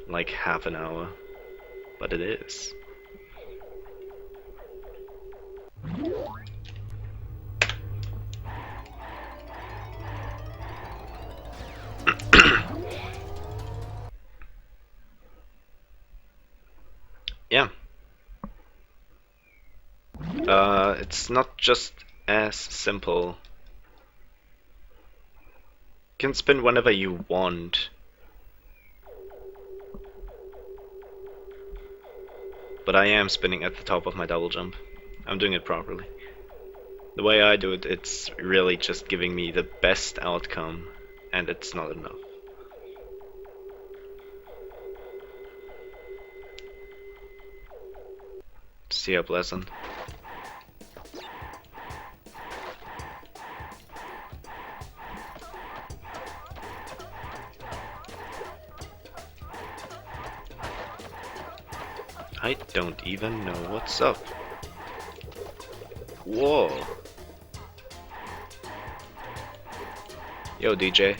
like half an hour, but it is. Yeah. It's not just as simple. You can spin whenever you want. But I am spinning at the top of my double jump. I'm doing it properly. The way I do it, it's really just giving me the best outcome, and it's not enough. See how pleasant. I don't even know what's up. Whoa. Yo, DJ.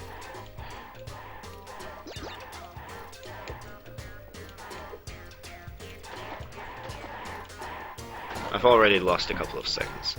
I've already lost a couple of seconds.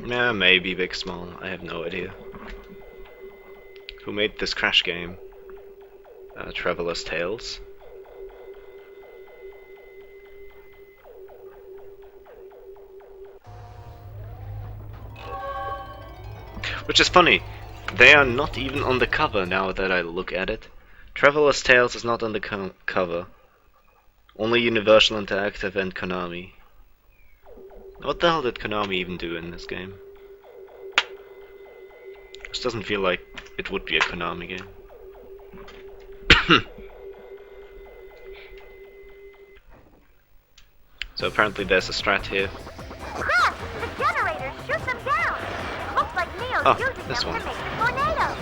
Yeah, maybe Big Small, I have no idea. Who made this crash game? Traveler's Tales? Which is funny, they are not even on the cover now that I look at it. Traveler's Tales is not on the cover. Only Universal Interactive and Konami. What the hell did Konami even do in this game? This doesn't feel like it would be a Konami game. So apparently there's a strat here. Crap! The generators shoot them down! Looks like Neo's using this them one. to make the tornado!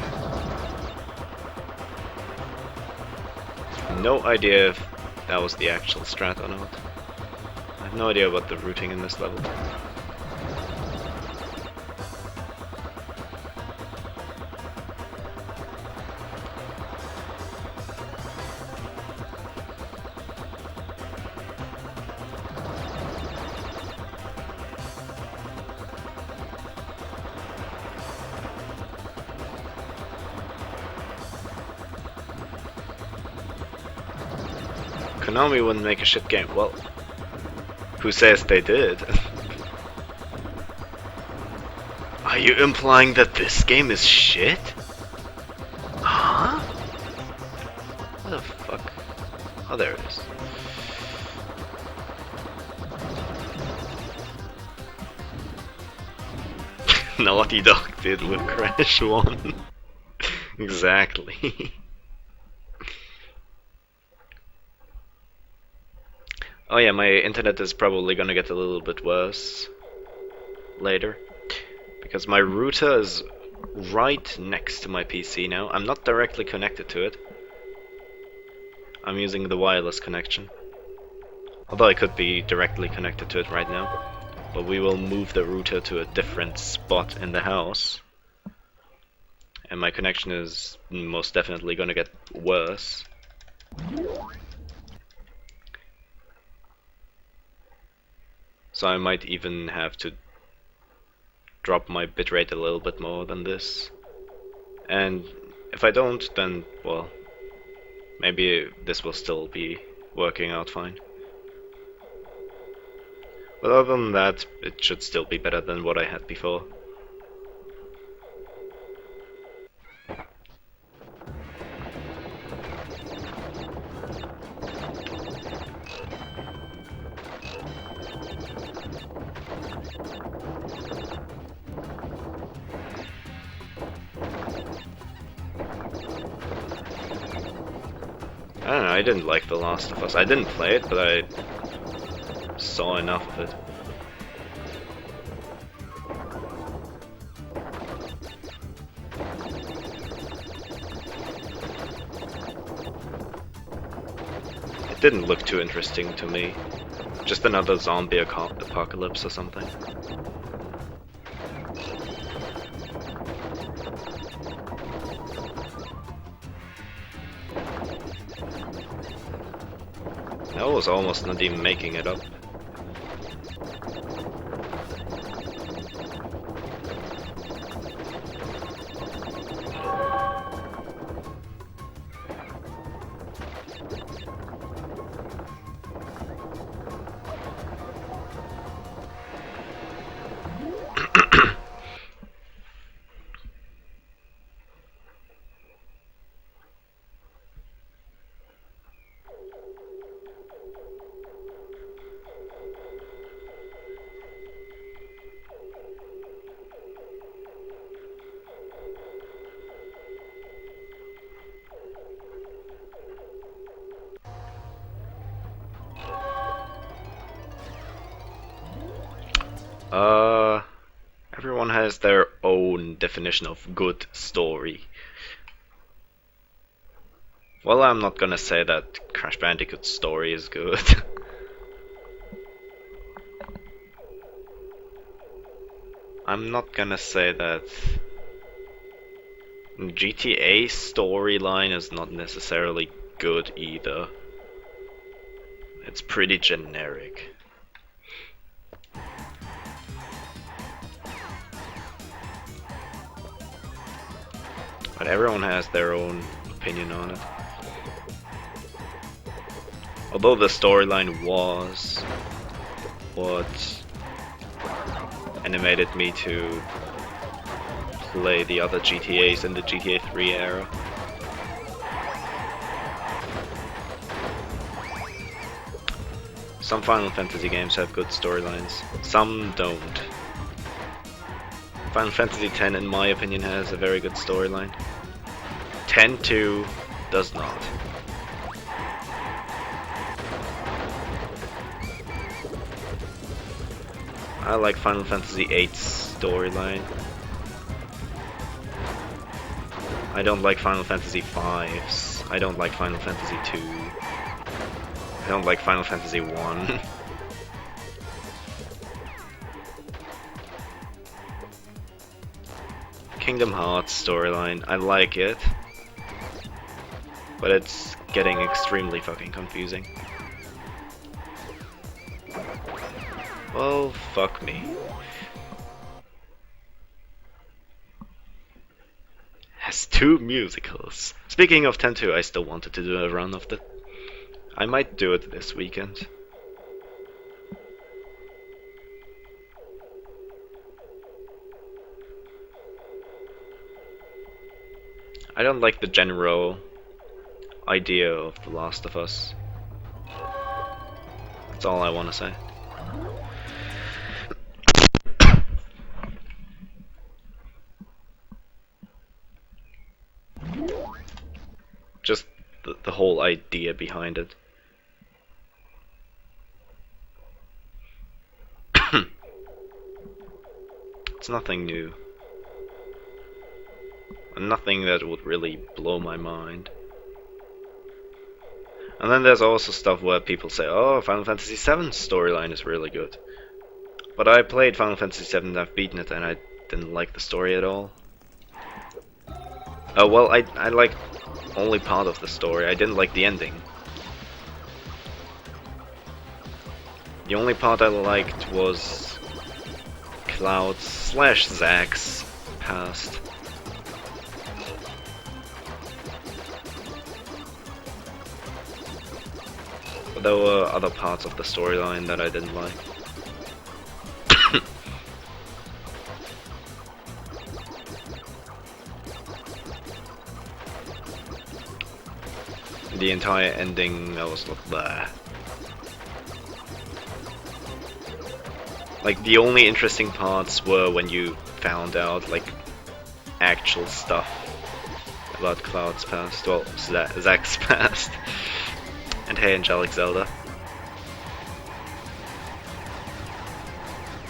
No idea if that was the actual strat or not. I have no idea about the routing in this level. Konami wouldn't make a shit game. Well, who says they did? Are you implying that this game is shit? Huh? What the fuck? Oh, there it is. Naughty Dog did with Crash 1. Exactly. Oh yeah, my internet is probably gonna get a little bit worse later, because my router is right next to my PC now. I'm not directly connected to it. I'm using the wireless connection. Although I could be directly connected to it right now. But we will move the router to a different spot in the house. And my connection is most definitely gonna get worse. So I might even have to drop my bitrate a little bit more than this. And if I don't, then, well, maybe this will still be working out fine. But other than that, it should still be better than what I had before. I don't know, I didn't like The Last of Us. I didn't play it, but I saw enough of it. It didn't look too interesting to me. Just another zombie apocalypse or something. I was almost not even making it up. Everyone has their own definition of good story. Well, I'm not gonna say that Crash Bandicoot's story is good. I'm not gonna say that GTA storyline is not necessarily good either. It's pretty generic. But everyone has their own opinion on it. Although the storyline was what animated me to play the other GTAs in the GTA 3 era. Some Final Fantasy games have good storylines, some don't. Final Fantasy X, in my opinion, has a very good storyline. 10-2 does not. I like Final Fantasy VIII's storyline. I don't like Final Fantasy V's. I don't like Final Fantasy 2. I don't like Final Fantasy 1. Kingdom Hearts storyline, I like it, but it's getting extremely fucking confusing. Well, fuck me. Has 2 musicals. Speaking of 10-2, I still wanted to do a run of it. I might do it this weekend. I don't like the general idea of The Last of Us. That's all I want to say. Just the whole idea behind it. It's nothing new. And nothing that would really blow my mind. And then there's also stuff where people say, oh, Final Fantasy VII's storyline is really good. But I played Final Fantasy VII, I've beaten it, and I didn't like the story at all. Well, I liked only part of the story, I didn't like the ending. The only part I liked was Cloud/Zack's past. But there were other parts of the storyline that I didn't like. the entire ending, I was like, blah. Like, the only interesting parts were when you found out, like, actual stuff about Cloud's past, well, Zack's past, and Hey Angelic Zelda.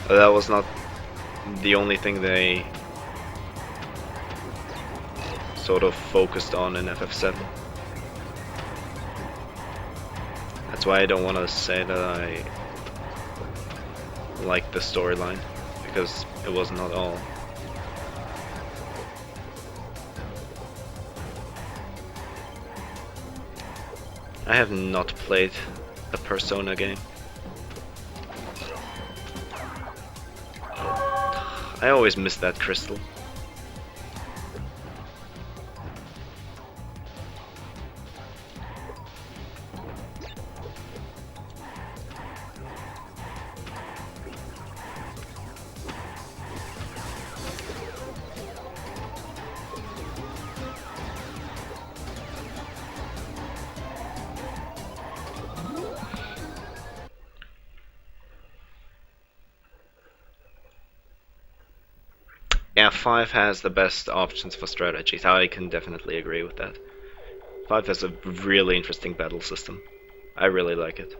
But that was not the only thing they sort of focused on in FF7. That's why I don't want to say that I like the storyline, because it was not all. I have not played a Persona game. I always miss that crystal. Yeah, 5 has the best options for strategies. I can definitely agree with that. 5 has a really interesting battle system. I really like it.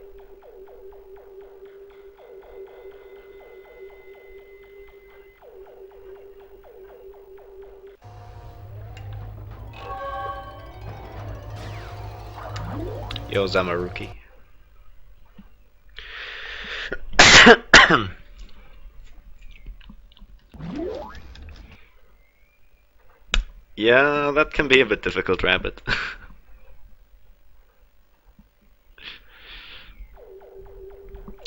Yo, Zamaruki. Yeah, that can be a bit difficult, Rabbit.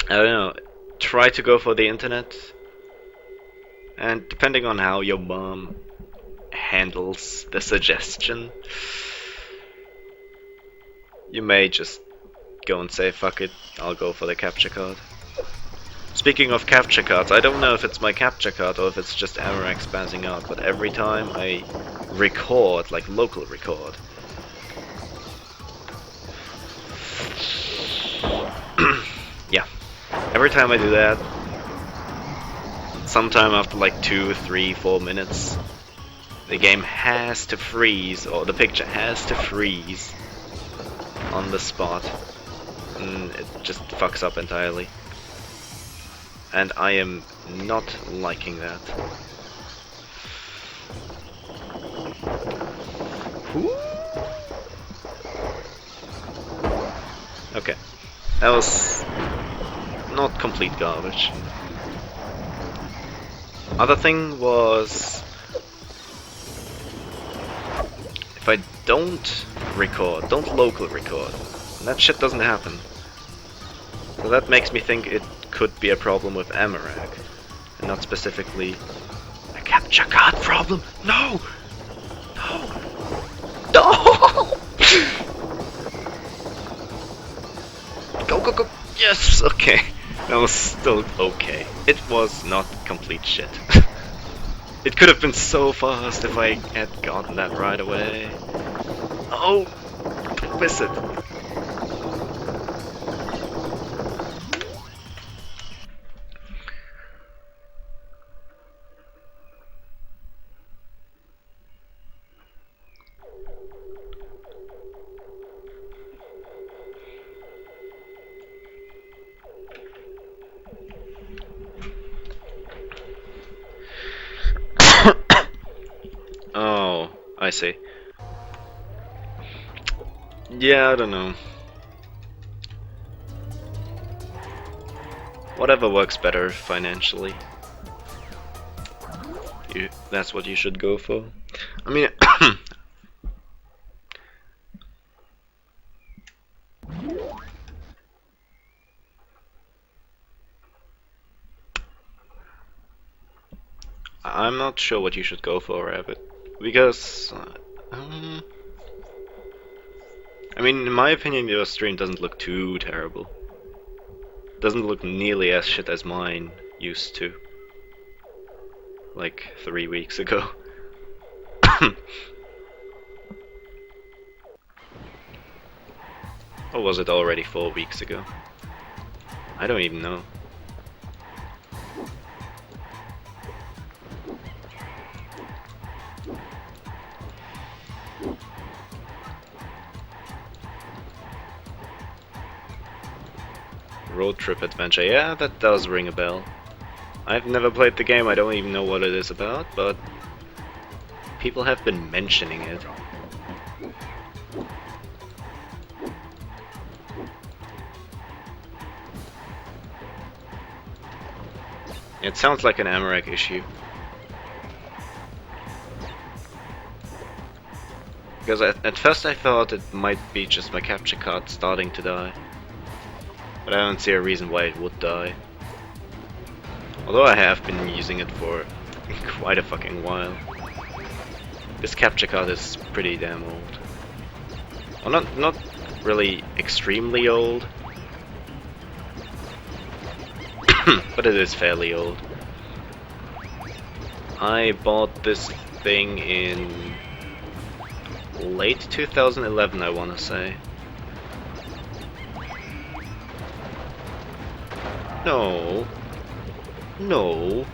I don't know. Try to go for the internet, and depending on how your mom handles the suggestion, you may just go and say, fuck it, I'll go for the capture card. Speaking of capture cards, I don't know if it's my capture card or if it's just Amarak spazzing out, but every time I record, like local record, yeah, every time I do that, sometime after like 2, 3, 4 minutes, the game has to freeze, or the picture has to freeze on the spot, and it just fucks up entirely. And I am not liking that. Okay, that was not complete garbage. Other thing was, if I don't record, don't local record, that shit doesn't happen. So that makes me think it could be a problem with Amarak, and not specifically a capture card problem. No! No! No! Go, go, go! Yes! Okay. That was still okay. It was not complete shit. It could have been so fast if I had gotten that right away. Oh! Don't miss it. Oh, I see. Yeah, I don't know. Whatever works better financially. That's what you should go for. I mean, I'm not sure what you should go for, Rabbit, because I mean, in my opinion, your stream doesn't look too terrible. Doesn't look nearly as shit as mine used to, like 3 weeks ago. Or was it already 4 weeks ago? I don't even know. Road trip adventure, yeah, that does ring a bell. I've never played the game, I don't even know what it is about, but people have been mentioning it. It sounds like an Amarak issue. Because at first I thought it might be just my capture card starting to die. But I don't see a reason why it would die. Although I have been using it for quite a fucking while. This capture card is pretty damn old. Well, not really extremely old. But it is fairly old. I bought this thing in late 2011, I want to say. No. No.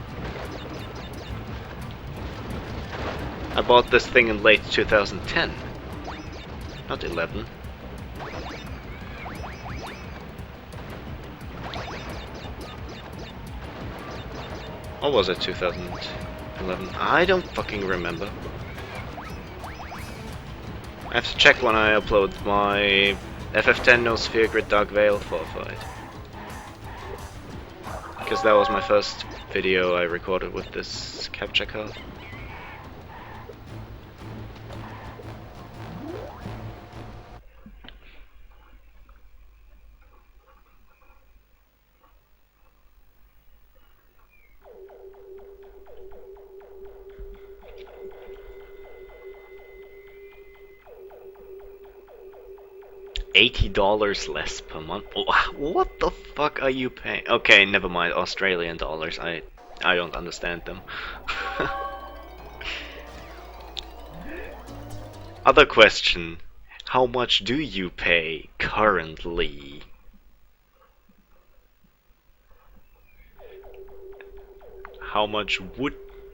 I bought this thing in late 2010. Not 11. Or was it 2011? I don't fucking remember. I have to check when I upload my FF10 No Sphere Grid Dark Veil fight. Because that was my first video I recorded with this capture card. $80 less per month. What the fuck are you paying? Okay, never mind. Australian dollars. I don't understand them. Other question. How much do you pay currently? How much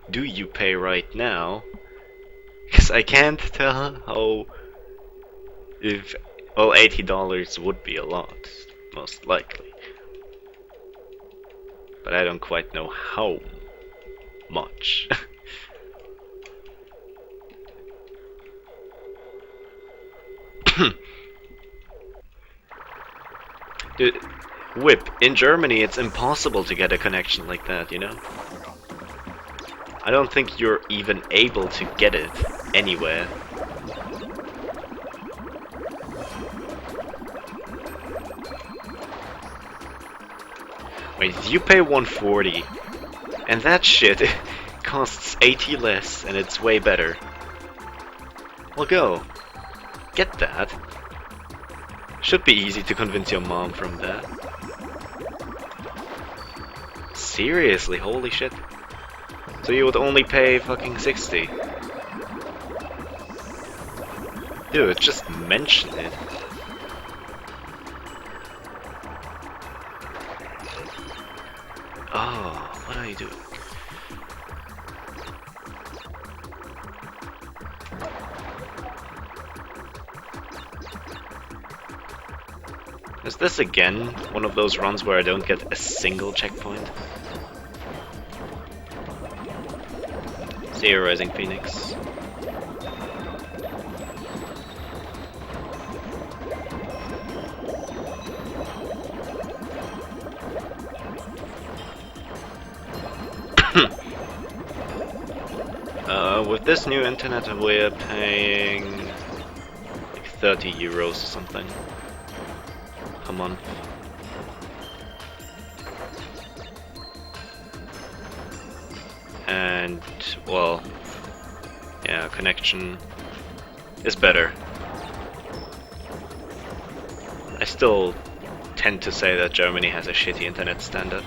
do you pay right now? Because I can't tell how... If... Well, $80 would be a lot, most likely. But I don't quite know how much. Dude, Whip, in Germany it's impossible to get a connection like that, you know? I don't think you're even able to get it anywhere. Wait, you pay 140, and that shit costs 80 less, and it's way better. Well, go. Get that. Should be easy to convince your mom from that. Seriously, holy shit. So you would only pay fucking 60. Dude, just mention it. Oh, what are you doing? Is this again one of those runs where I don't get a single checkpoint? See you, Rising Phoenix. With this new internet, we're paying like 30 euros or something a month. And, well, yeah, connection is better. I still tend to say that Germany has a shitty internet standard.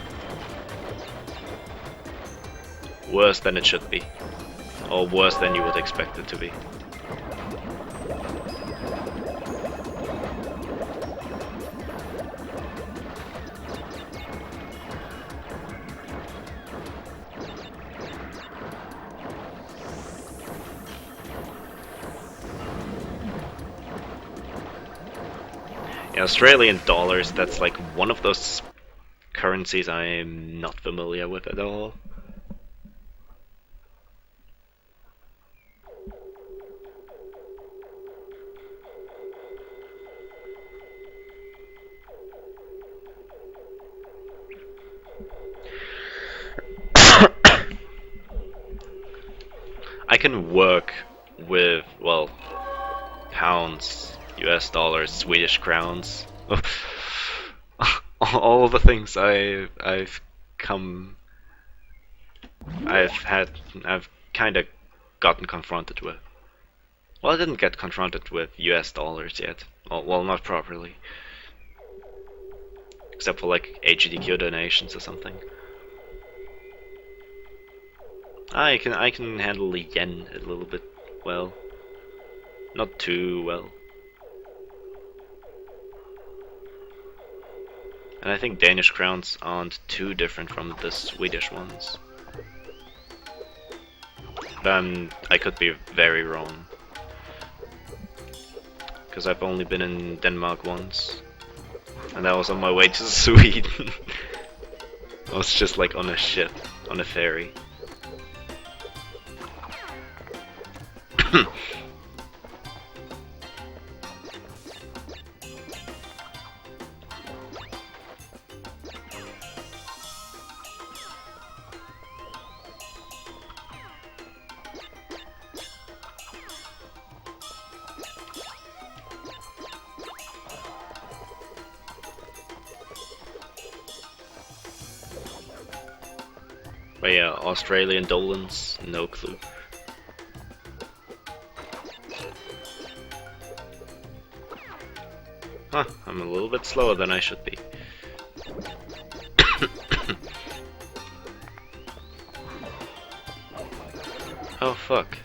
Worse than it should be. Or worse than you would expect it to be. Yeah, Australian dollars, that's like one of those currencies I'm not familiar with at all. I can work with, well, pounds, US dollars, Swedish crowns. All the things come, I've had, I've kind of gotten confronted with. Well, I didn't get confronted with US dollars yet. Well, not properly. Except for like HDQ donations or something. I can handle the yen a little bit well. Not too well. And I think Danish crowns aren't too different from the Swedish ones. But I could be very wrong. Because I've only been in Denmark once. And that was on my way to Sweden. I was just like on a ship, on a ferry. But yeah, Australian dolans, no clue. Huh, I'm a little bit slower than I should be. Oh fuck.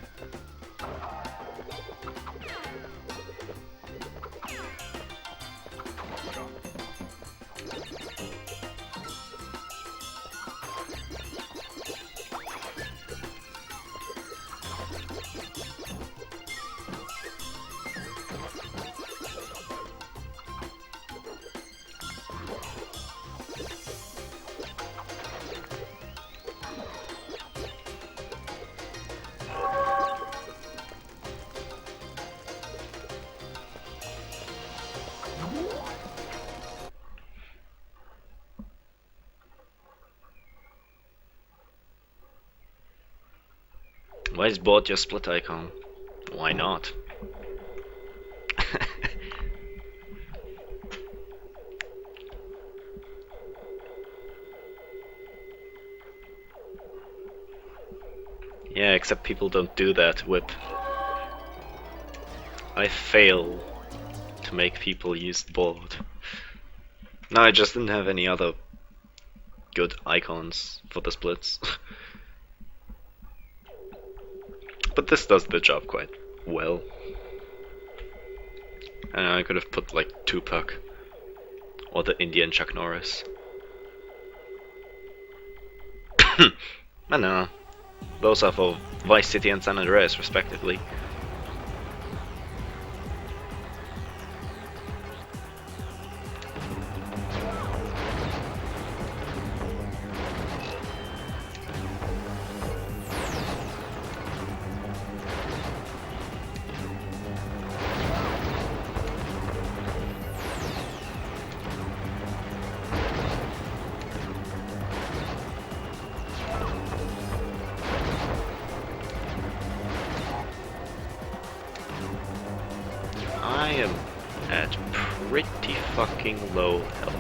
Why is bot your split icon? Why not? Yeah, except people don't do that with... I fail to make people use the board. No, I just didn't have any other good icons for the splits. But this does the job quite well. And I could have put like TWoC or the Indian Chuck Norris. I know. Those are for Vice City and San Andreas, respectively. I am at pretty fucking low health.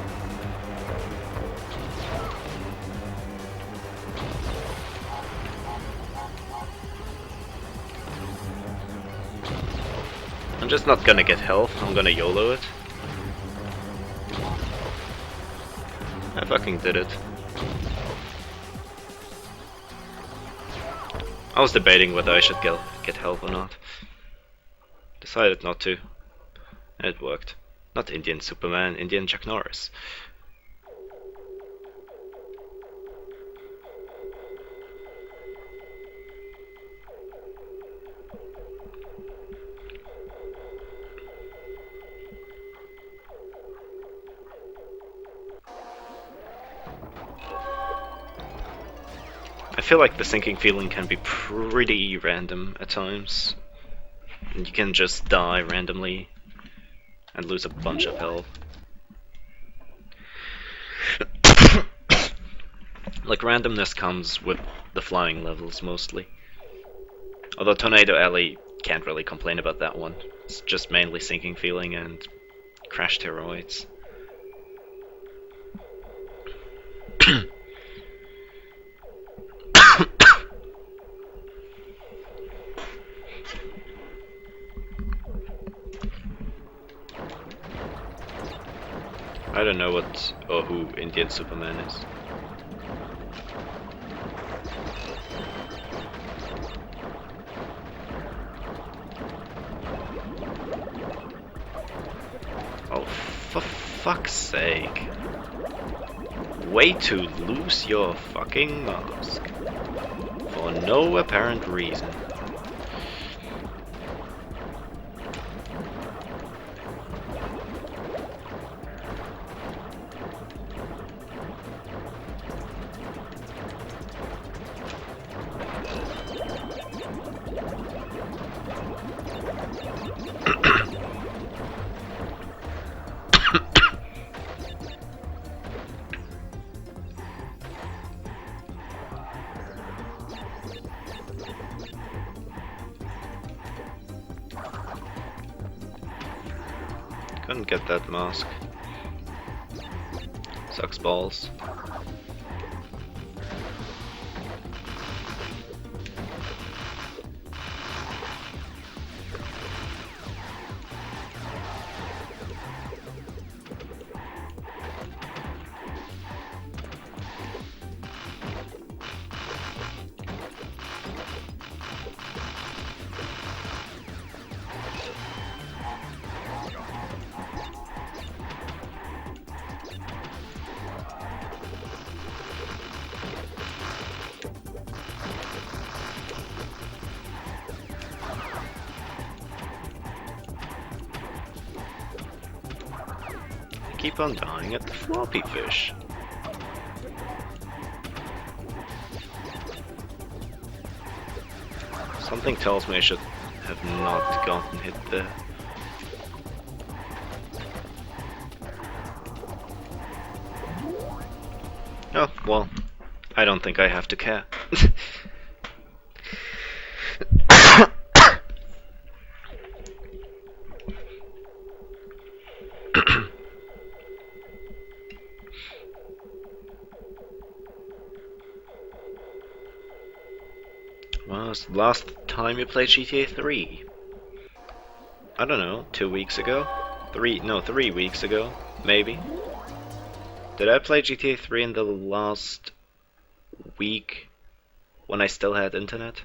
I'm just not gonna get health, I'm gonna YOLO it. I fucking did it. I was debating whether I should get health or not. Decided not to. And it worked. Not Indian Superman, Indian Chuck Norris. I feel like the sinking feeling can be pretty random at times. You can just die randomly and lose a bunch of health. Like, randomness comes with the flying levels mostly. Although Tornado Alley can't really complain about that one. It's just mainly sinking feeling and crashed heroids. I don't know what or who Indian Superman is. Oh, for fuck's sake. Way to lose your fucking mask. For no apparent reason. Couldn't get that mask. Sucks balls. Keep on dying at the floppy fish. Something tells me I should have not gotten hit there. Oh, well, I don't think I have to care. When was the last time you played GTA 3? I don't know, 2 weeks ago? 3 weeks ago, maybe? Did I play GTA 3 in the last week when I still had internet?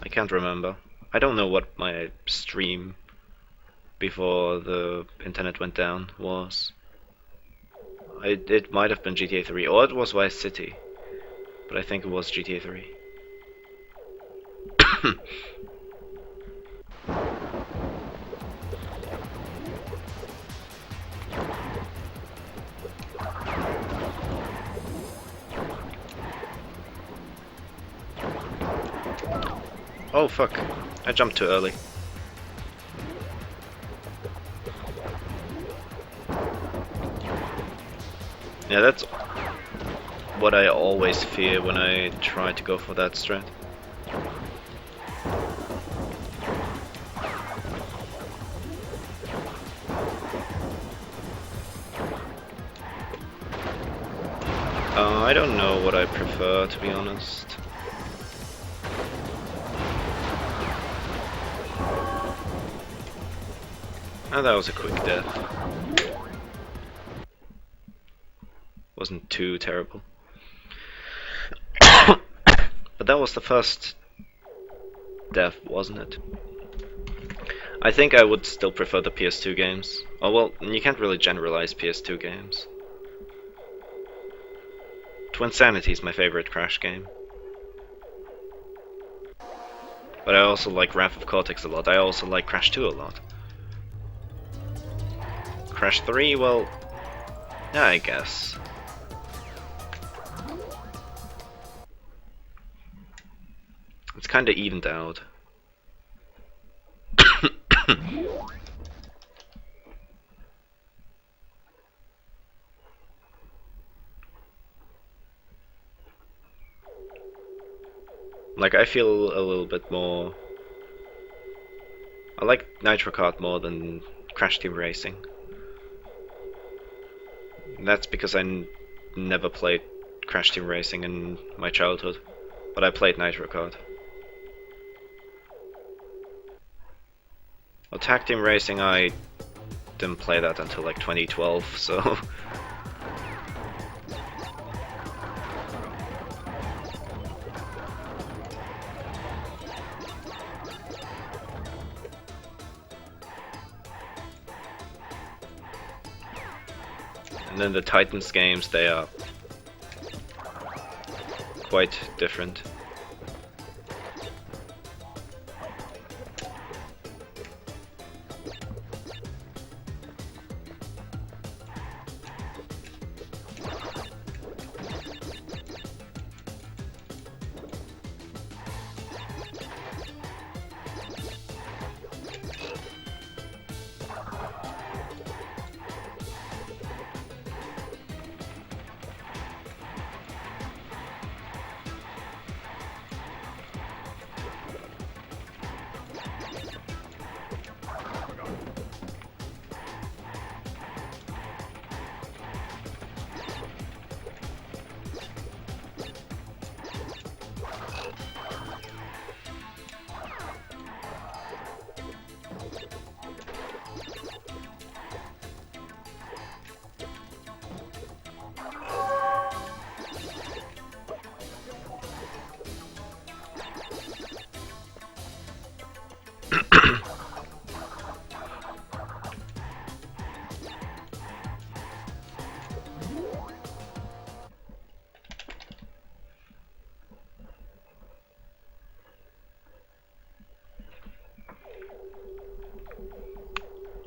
I can't remember. I don't know what my stream before the internet went down was. It might have been GTA 3, or it was Vice City, but I think it was GTA 3. Oh fuck, I jumped too early. Yeah, that's what I always fear when I try to go for that strat. I don't know what I prefer, to be honest. Oh, that was a quick death. Wasn't too terrible. But that was the first death, wasn't it? I think I would still prefer the PS2 games. Oh well, you can't really generalize PS2 games. Twinsanity is my favorite Crash game. But I also like Wrath of Cortex a lot. I also like Crash 2 a lot. Crash 3, well, yeah, I guess. It's kinda evened out. Like, I feel a little bit more... I like Nitro Kart more than Crash Team Racing. And that's because I never played Crash Team Racing in my childhood, but I played Nitro Kart. Well, Tag Team Racing, I didn't play that until like 2012, so... And then the Titans games, they are quite different.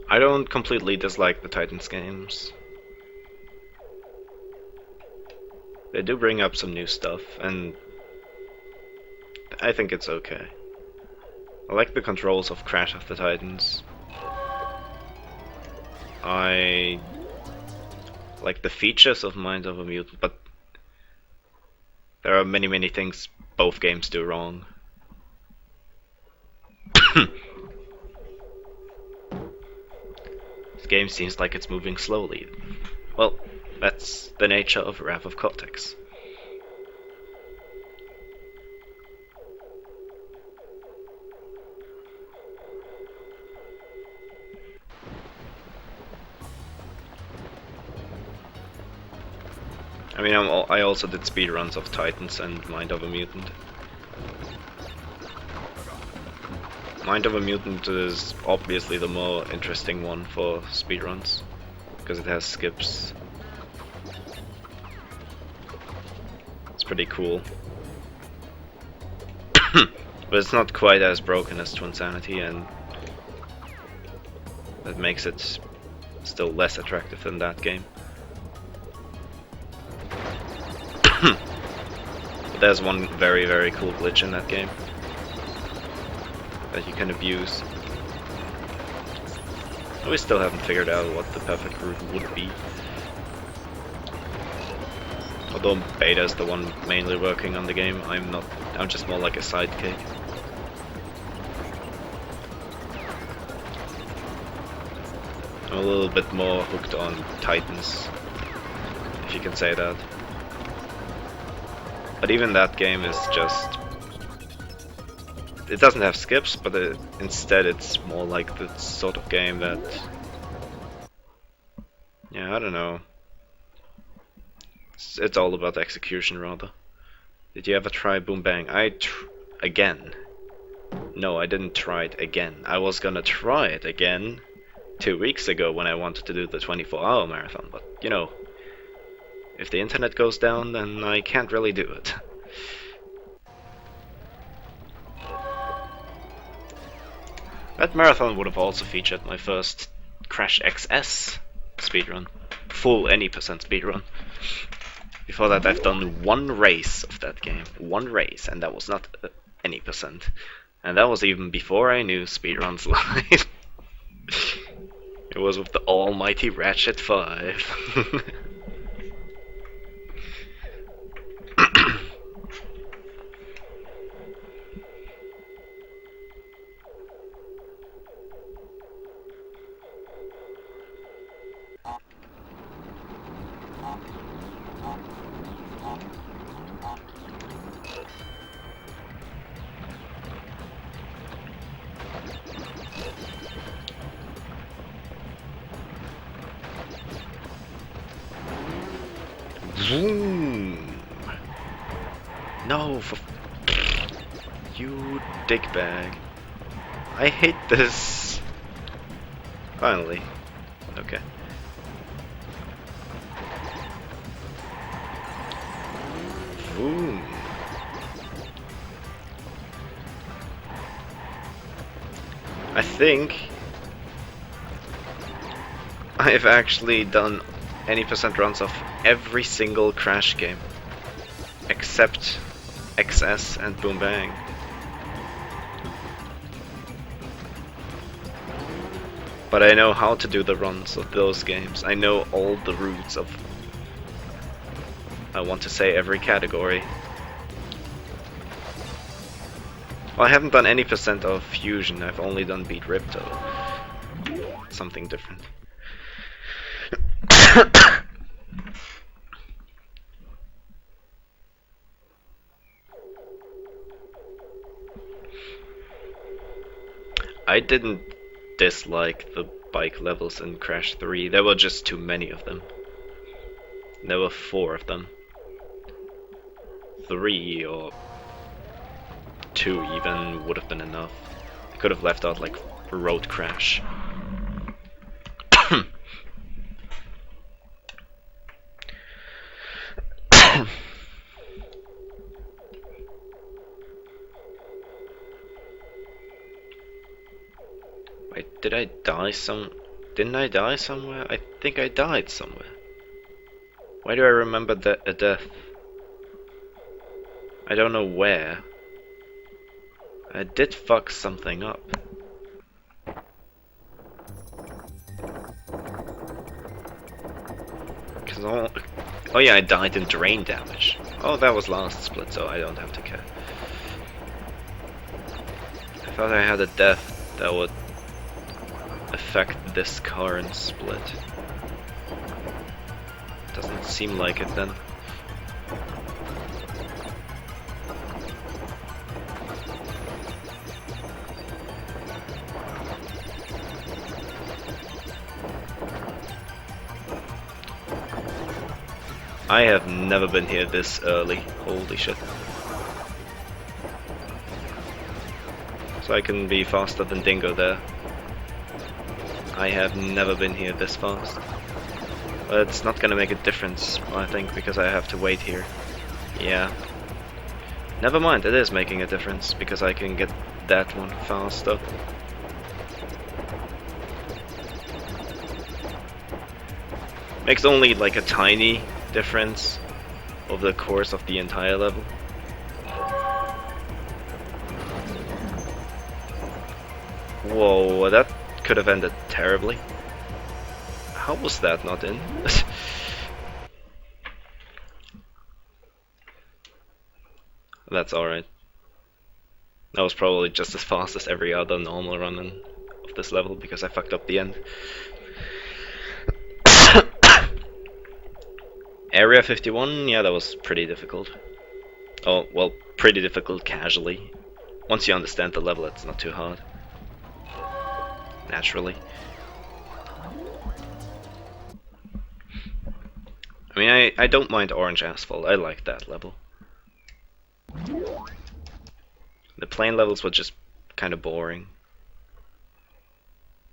I don't completely dislike the Titans games. They do bring up some new stuff, and I think it's okay. I like the controls of Crash of the Titans. I like the features of Mind of a Mutant, but there are many things both games do wrong. This game seems like it's moving slowly. Well, that's the nature of Wrath of Cortex. I mean, I also did speedruns of Titans and Mind of a Mutant. Mind of a Mutant is obviously the more interesting one for speedruns, because it has skips. It's pretty cool. But it's not quite as broken as Twinsanity, and that makes it still less attractive than that game. But there's one very cool glitch in that game that you can abuse. We still haven't figured out what the perfect route would be. Although Beta is the one mainly working on the game, I'm just more like a sidekick. I'm a little bit more hooked on Titans, if you can say that. But even that game is just... It doesn't have skips, but instead it's more like the sort of game that... Yeah, I don't know. It's all about execution, rather. Did you ever try Boom Bang? Again. No, I didn't try it again. I was gonna try it again 2 weeks ago when I wanted to do the 24-hour marathon, but, you know, if the internet goes down, then I can't really do it. That marathon would have also featured my first Crash XS speedrun. Full any percent speedrun. Before that I've done one race of that game. One race, and that was not any percent. And that was even before I knew speedruns live. It was with the almighty Ratchet 5. Vroom. No, for you dickbag. I hate this. Finally. Okay. Vroom. I think I've actually done any percent runs of every single Crash game except XS and Boom Bang. But I know how to do the runs of those games. I know all the routes of, I want to say, every category. Well, I haven't done any percent of Fusion, I've only done Beat Ripto. Something different. I didn't dislike the bike levels in Crash 3, there were just too many of them. There were 4 of them. 3 or 2 even would have been enough. I could have left out like Road Crash. Wait, did I die didn't I die somewhere? I think I died somewhere. Why do I remember a death? I don't know where. I did fuck something up. Oh yeah, I died in drain damage. Oh, that was last split, so I don't have to care. I thought I had a death that would affect this current split. Doesn't seem like it then. I have never been here this early. Holy shit. So I can be faster than Dingo there. I have never been here this fast. But it's not gonna make a difference, I think, because I have to wait here. Yeah. Never mind, it is making a difference, because I can get that one faster. Makes only like a tiny difference over the course of the entire level. Whoa, that could have ended terribly. How was that not in? That's alright. That was probably just as fast as every other normal run of this level because I fucked up the end. Area 51, yeah, that was pretty difficult. Oh, well, pretty difficult casually. Once you understand the level, it's not too hard. Naturally. I mean, I don't mind Orange Asphalt, I like that level. The plane levels were just kind of boring.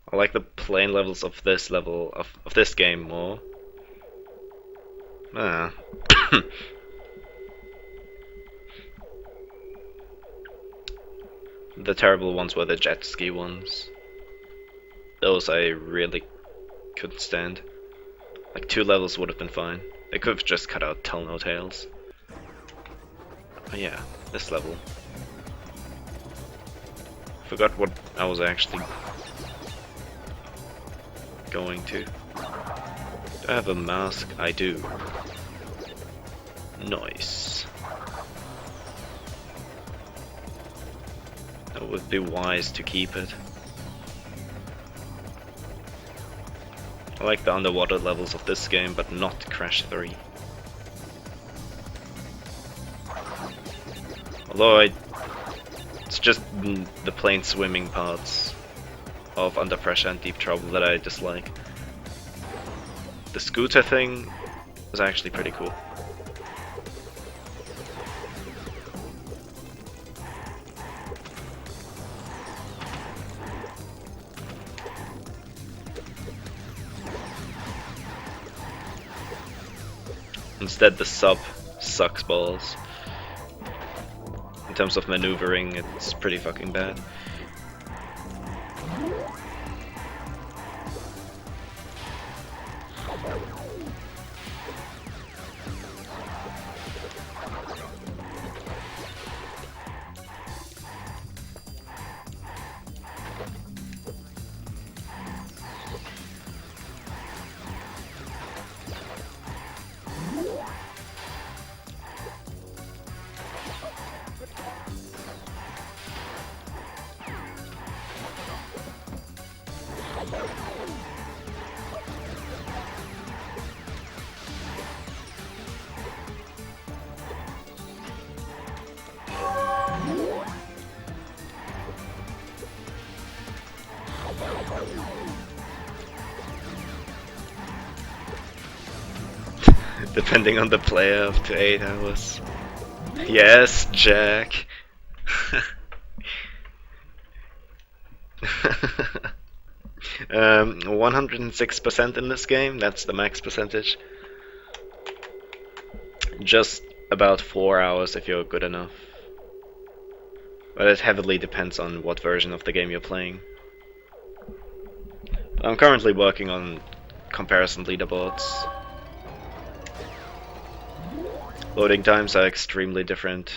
I like the plane levels of this level, of this game more. Ah. The terrible ones were the jet ski ones. Those I really couldn't stand. Like 2 levels would have been fine. They could have just cut out Tell No Tales. Oh yeah, this level. forgot what I was actually going to. Do I have a mask? I do. Nice. It would be wise to keep it. I like the underwater levels of this game, but not Crash 3. Although it's just the plain swimming parts of Under Pressure and Deep Trouble that I dislike. The scooter thing was actually pretty cool. Instead, the sub sucks balls. In terms of maneuvering, it's pretty fucking bad. Depending on the player, up to 8 hours. Yes, Jack. 106% in this game, that's the max percentage. Just about 4 hours if you're good enough. But it heavily depends on what version of the game you're playing. I'm currently working on comparison leaderboards. Loading times are extremely different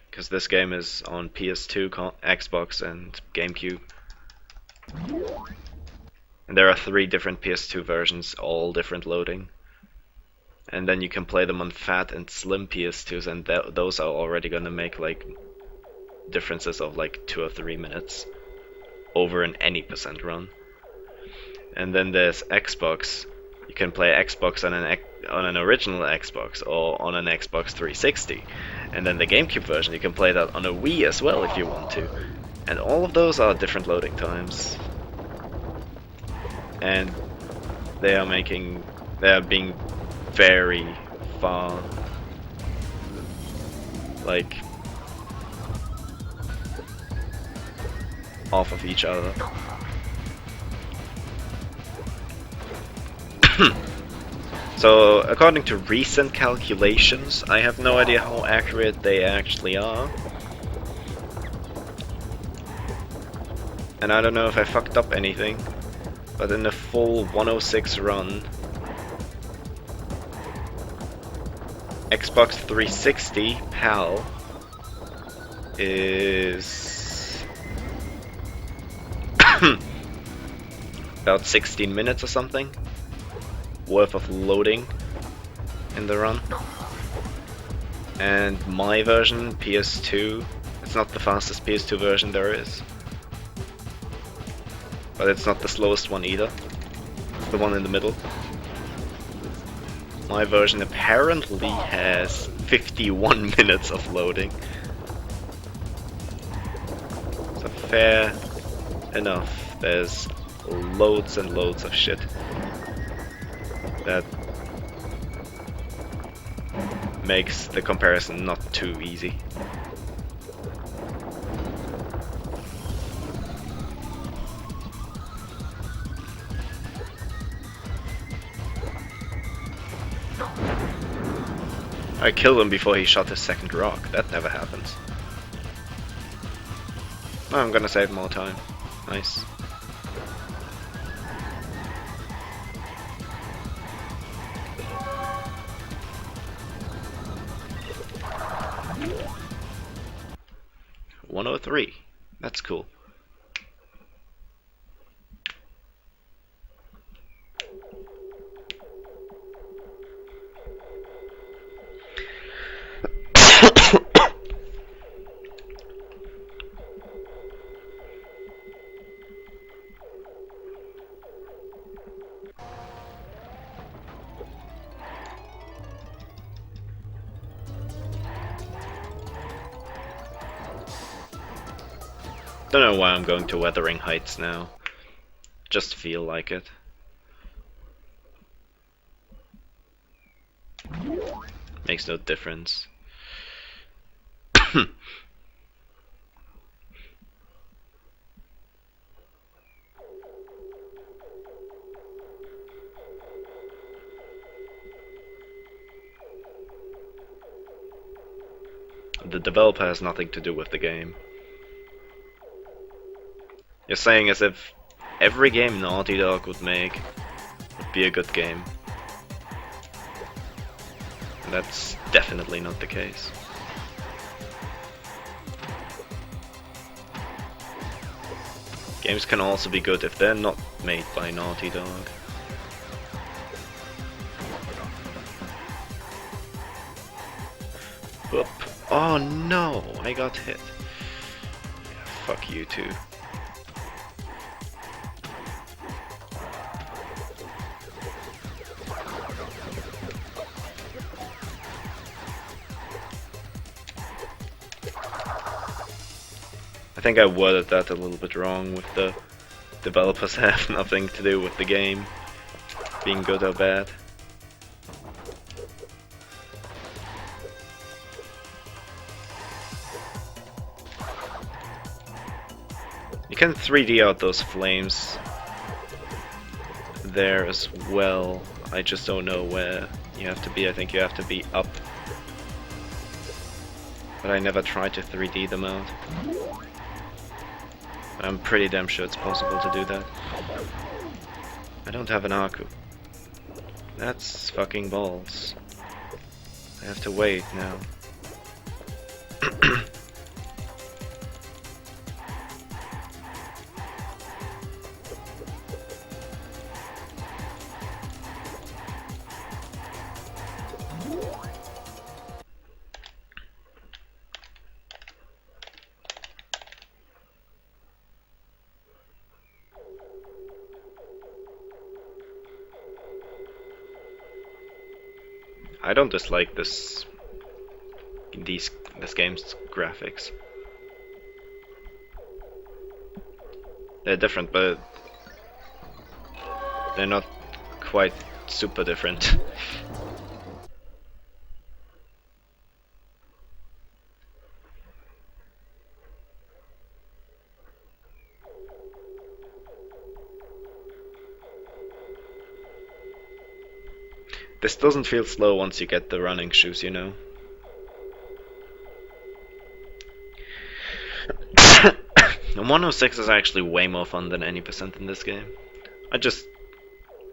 because this game is on PS2, Xbox, and GameCube. And there are 3 different PS2 versions, all different loading. And then you can play them on fat and slim PS2s, and those are already gonna make like differences of like 2 or 3 minutes over an any percent run. And then there's Xbox. You can play Xbox on an original Xbox or on an Xbox 360. And then the GameCube version, you can play that on a Wii as well if you want to. And all of those are different loading times. And they are being very far, like, off of each other. So, according to recent calculations, I have no idea how accurate they actually are. And I don't know if I fucked up anything, but in the full 106 run, Xbox 360 PAL is about 16 minutes or something worth of loading in the run. And my version, PS2, it's not the fastest PS2 version there is, but it's not the slowest one either. It's the one in the middle. My version apparently has 51 minutes of loading. So fair enough. There's loads and loads of shit that makes the comparison not too easy. I killed him before he shot his second rock. That never happens. Oh, I'm gonna save more time. Nice. .103. That's cool. Don't know why I'm going to Wuthering Heights now. Just feel like it. Makes no difference. The developer has nothing to do with the game. You're saying as if every game Naughty Dog would make would be a good game. And that's definitely not the case. Games can also be good if they're not made by Naughty Dog. Whoop. Oh no, I got hit. Yeah, fuck you too. I think I worded that a little bit wrong with the developers have nothing to do with the game being good or bad. You can 3D out those flames there as well. I just don't know where you have to be. I think you have to be up. But I never tried to 3D them out. I'm pretty damn sure it's possible to do that. I don't have an Aku. That's fucking balls. I have to wait now. I don't dislike this game's graphics. They're different, but they're not quite super different. This doesn't feel slow once you get the running shoes, you know. The 106 is actually way more fun than any percent in this game. I just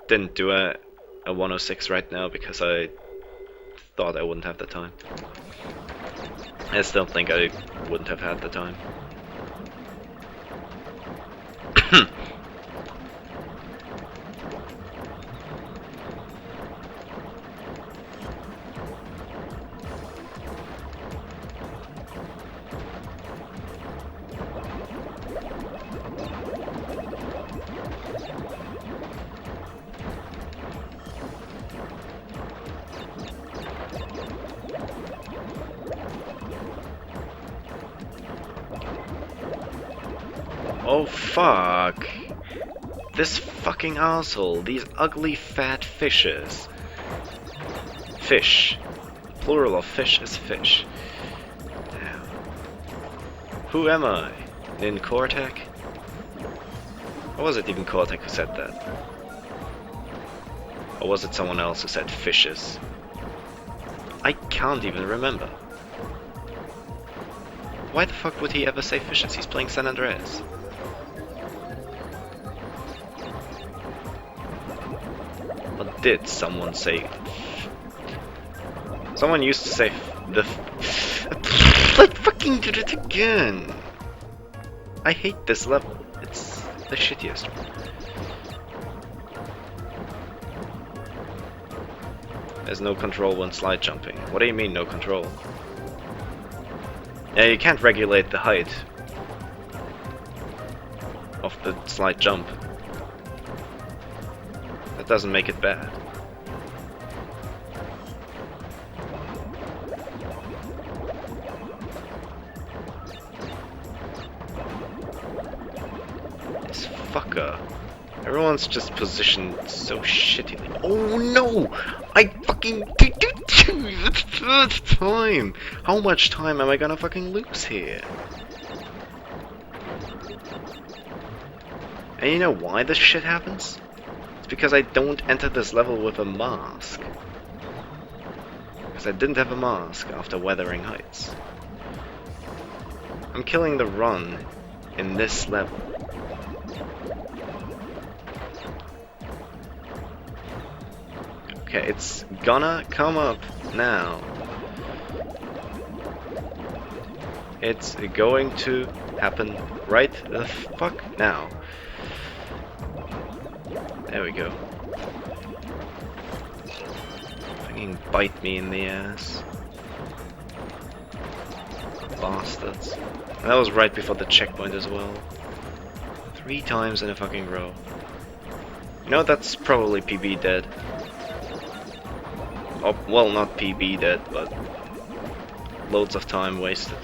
didn't do a 106 right now because I thought I wouldn't have the time. I still think I wouldn't have had the time. Oh fuck! This fucking asshole, these ugly fat fishes. Fish. Plural of fish is fish. Damn. Who am I? In Cortec? Or was it even Cortec who said that? Or was it someone else who said fishes? I can't even remember. Why the fuck would he ever say fishes? He's playing San Andreas. Or did someone say... Someone used to say the... I fucking did it again! I hate this level. It's the shittiest one. There's no control when slide jumping. What do you mean, no control? Yeah, you can't regulate the height of the slide jump. That doesn't make it bad. motherfucker. Everyone's just positioned so shittily. Oh no! I fucking the third time! How much time am I gonna fucking lose here? And you know why this shit happens? It's because I don't enter this level with a mask. Because I didn't have a mask after Wuthering Heights. I'm killing the run in this level. Okay, it's gonna come up now. It's going to happen right the fuck now. There we go. Fucking bite me in the ass. Bastards. And that was right before the checkpoint as well. 3 times in a fucking row. You know, that's probably PB dead. Oh, well, not PB dead, but loads of time wasted.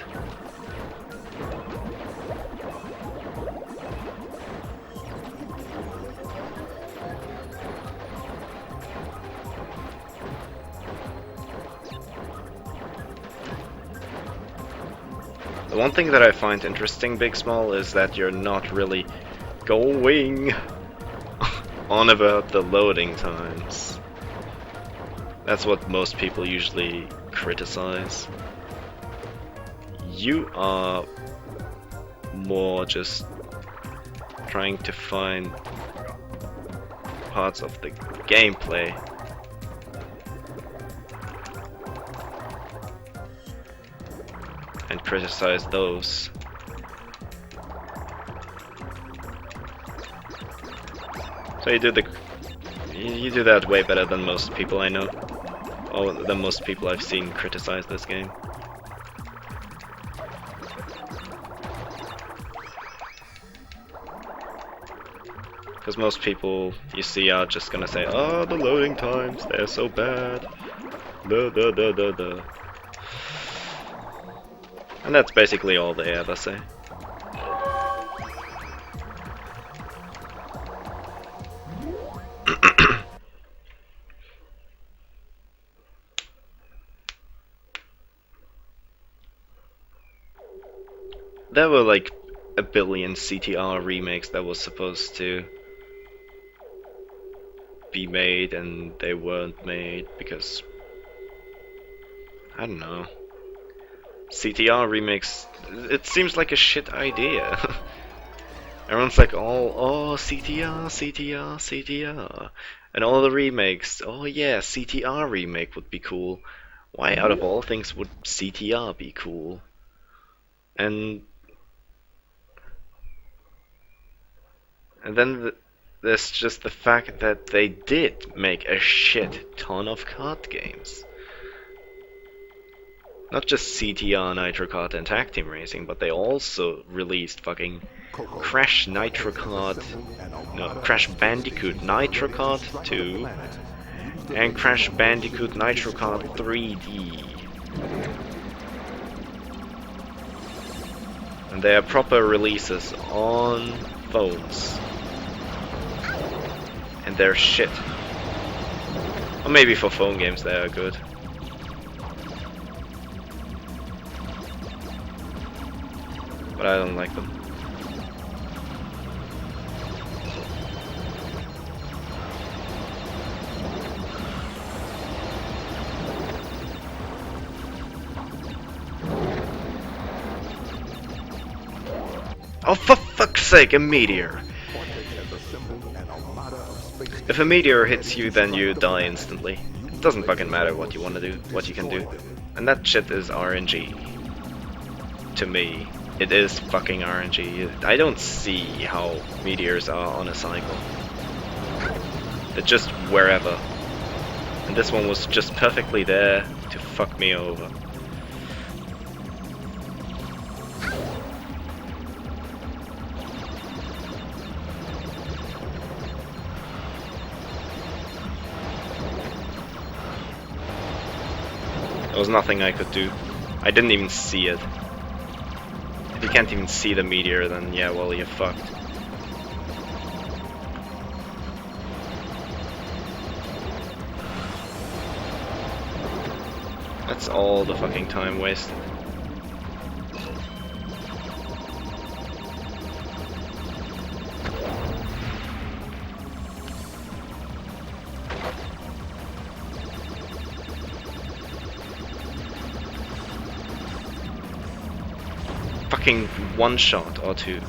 The one thing that I find interesting, Big Small, is that you're not really going on about the loading times. That's what most people usually criticize. You are more just trying to find parts of the gameplay and criticize those. So you do that way better than most people I know. Or than most people I've seen criticize this game. Because most people you see are just gonna say, oh, the loading times, they're so bad. Duh, duh, duh, duh, duh. And that's basically all they ever say. There were like a billion CTR remakes that was supposed to be made and they weren't made because I don't know. CTR remakes, it seems like a shit idea. Everyone's like, oh, CTR, CTR, CTR. And all the remakes, oh yeah, CTR remake would be cool. Why out of all things would CTR be cool? And then there's just the fact that they did make a shit ton of kart games. Not just CTR, Nitro Kart, and Tag Team Racing, but they also released fucking Crash Nitro Kart, no, Crash Bandicoot Nitro Kart 2, and Crash Bandicoot Nitro Kart 3D. And they are proper releases on phones. And they're shit. Or maybe for phone games they are good. But I don't like them. Oh, for fuck's sake, a meteor! If a meteor hits you, then you die instantly. It doesn't fucking matter what you want to do, what you can do. And that shit is RNG. To me. It is fucking RNG. I don't see how meteors are on a cycle. They're just wherever. And this one was just perfectly there to fuck me over. There was nothing I could do. I didn't even see it. If you can't even see the meteor, then yeah, well, you're fucked. It's all the fucking time wasted. Fucking one shot or two.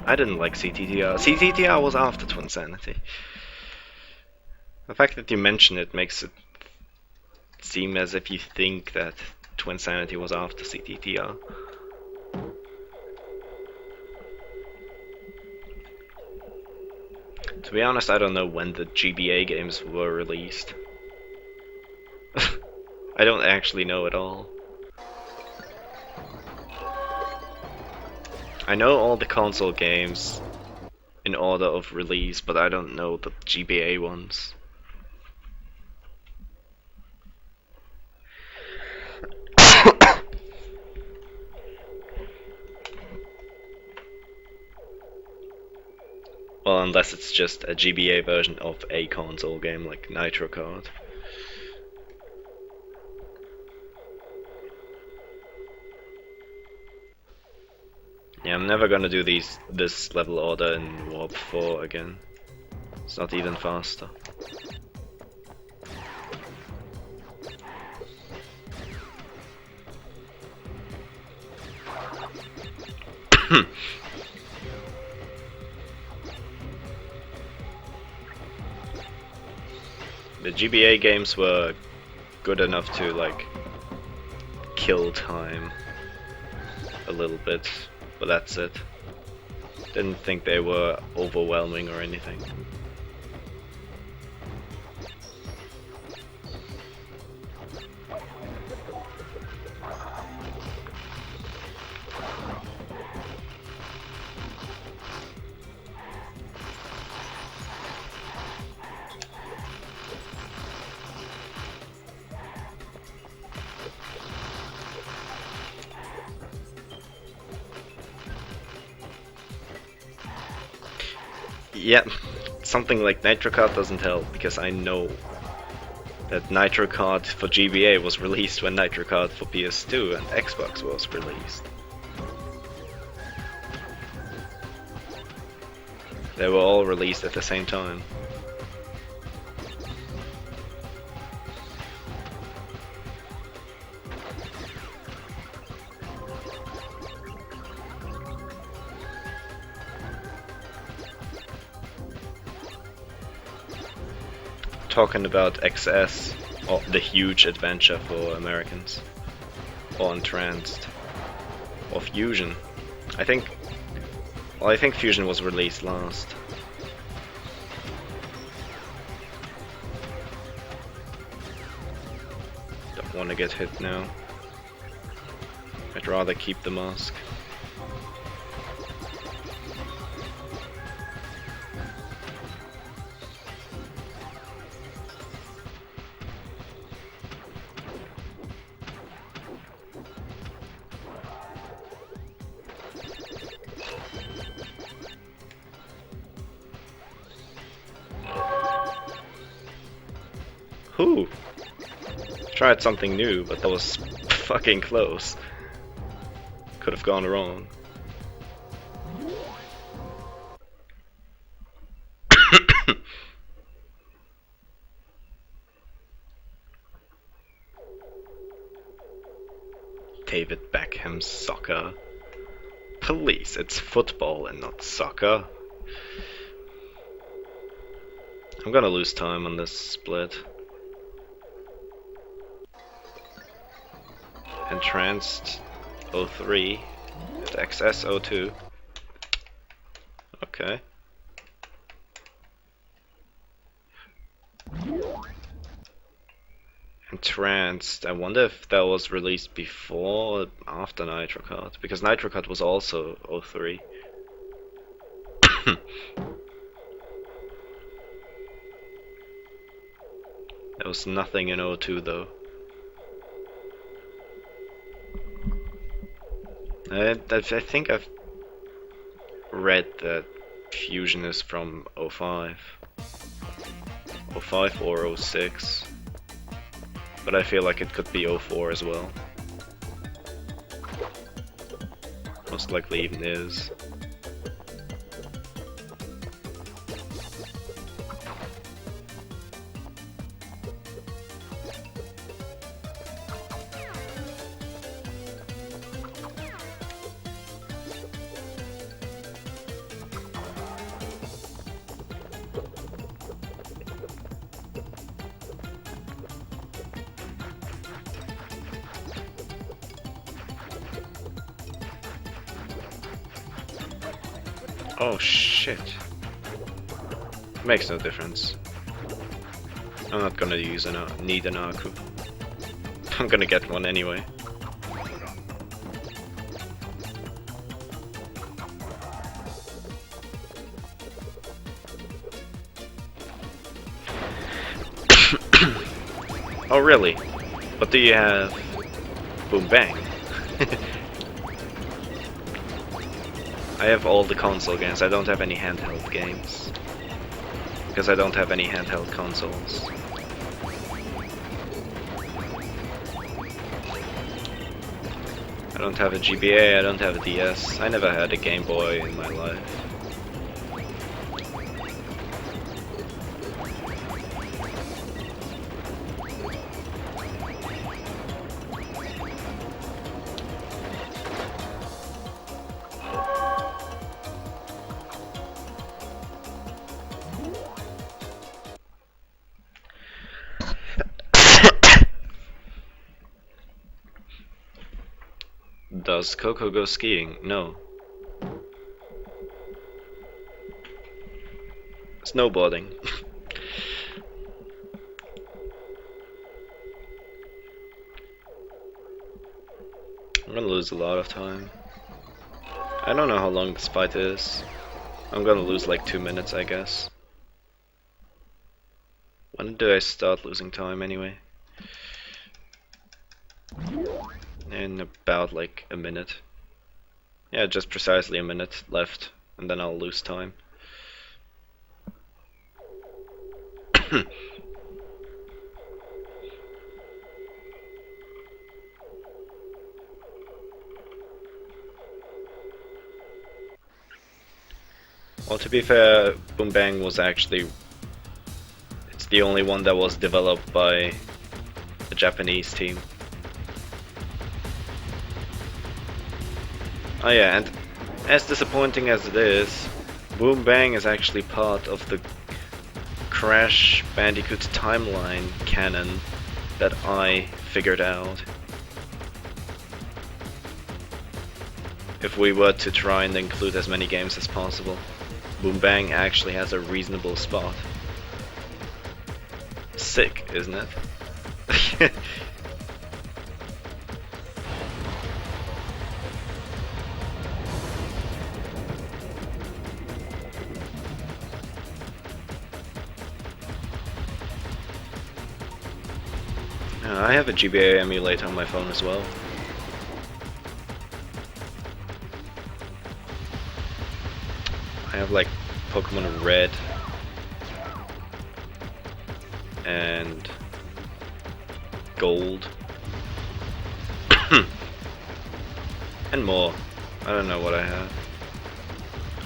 I didn't like CTTR. CTTR was after Twinsanity. The fact that you mention it makes it seem as if you think that Twinsanity was after CTTR. To be honest, I don't know when the GBA games were released. I don't actually know at all. I know all the console games in order of release, but I don't know the GBA ones. Well, unless it's just a GBA version of a console game like Nitro Kart. Yeah, I'm never gonna do this level order in Warp 4 again. It's not even faster. The GBA games were good enough to like kill time a little bit, but that's it. Didn't think they were overwhelming or anything. Yeah, something like Nitro Kart doesn't help, because I know that Nitro Kart for GBA was released when Nitro Kart for PS2 and Xbox was released. They were all released at the same time. Talking about XS, or the huge adventure for Americans, or Entranced, or Fusion. I think Fusion was released last. Don't want to get hit now. I'd rather keep the mask. Ooh! Tried something new, but that was fucking close. Could have gone wrong. David Beckham soccer. Police, it's football and not soccer. I'm gonna lose time on this split. Entranced 03 and XS 02. Okay. Entranced. I wonder if that was released before or after Nitro Kart, because Nitro Kart was also 03. There was nothing in 02 though. I think I've read that Fusion is from '05. '05 or '06. But I feel like it could be '04 as well. Most likely even is. Oh shit. Makes no difference. I'm not gonna need an Aku. I'm gonna get one anyway. Oh really? What do you have? Boom bang. I have all the console games, I don't have any handheld games. Because I don't have any handheld consoles. I don't have a GBA, I don't have a DS, I never had a Game Boy in my life. Does Coco go skiing? No. Snowboarding. I'm gonna lose a lot of time. I don't know how long this fight is. I'm gonna lose like 2 minutes, I guess. When do I start losing time anyway? In about like a minute. Yeah, just precisely a minute left, and then I'll lose time. Well, to be fair, Boom Bang was actually... It's the only one that was developed by a Japanese team. Oh yeah, and as disappointing as it is, Boom Bang is actually part of the Crash Bandicoot timeline canon that I figured out. If we were to try and include as many games as possible, Boom Bang actually has a reasonable spot. Sick, isn't it? I have a GBA emulator on my phone as well. I have like Pokemon Red and Gold and more. I don't know what I have.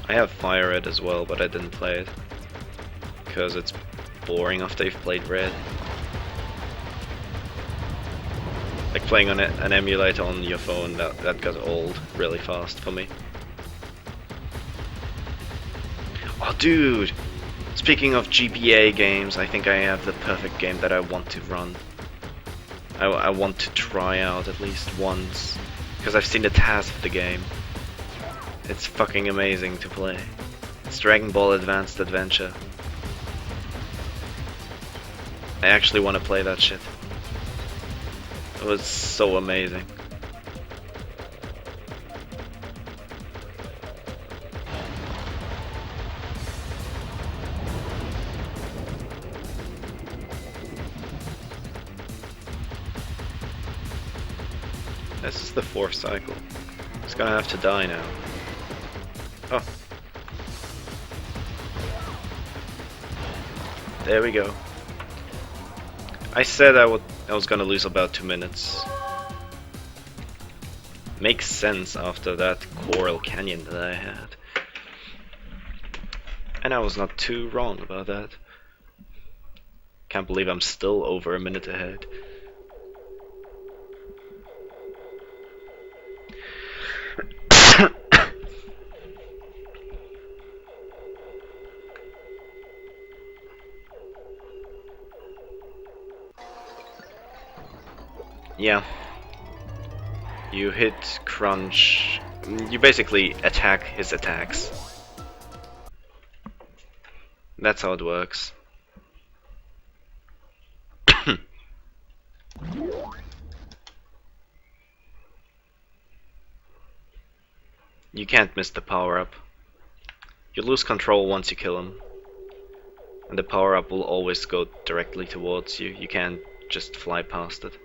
I have Fire Red as well, but I didn't play it because it's boring after you've played Red. Like playing on an emulator on your phone, that got old really fast for me. Oh dude! Speaking of GBA games, I think I have the perfect game that I want to run. I want to try out at least once, because I've seen the task of the game. It's fucking amazing to play. It's Dragon Ball Advanced Adventure. I actually want to play that shit. It was so amazing. This is the 4th cycle. It's gonna have to die now. Oh. There we go. I said I was gonna lose about 2 minutes. Makes sense after that Coral Canyon that I had. And I was not too wrong about that. Can't believe I'm still over a minute ahead. Yeah. You hit crunch. You basically attack his attacks. That's how it works. You can't miss the power-up. You lose control once you kill him. And the power-up will always go directly towards you. You can't just fly past it.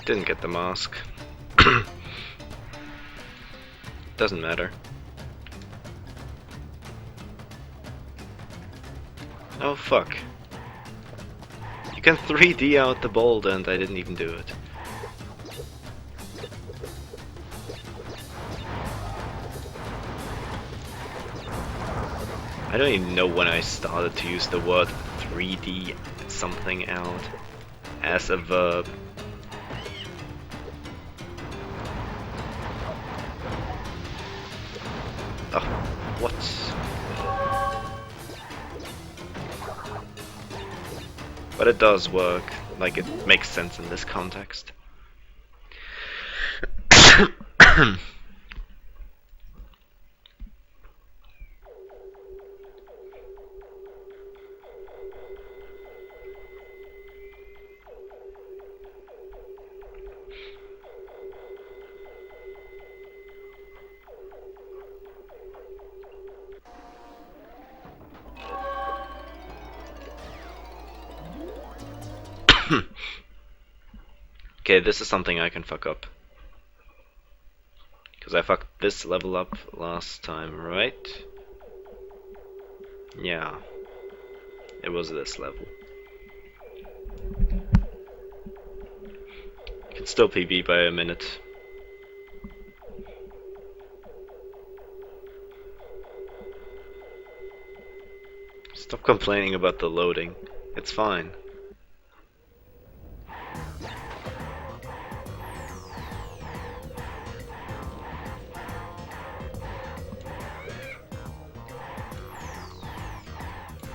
Didn't get the mask. Doesn't matter. Oh fuck. You can 3D out the boulder and I didn't even do it. I don't even know when I started to use the word 3D something out as a verb. Oh, what? But it does work, like it makes sense in this context. Okay, this is something I can fuck up. Because I fucked this level up last time, right? Yeah. It was this level. You can still PB by a minute. Stop complaining about the loading. It's fine.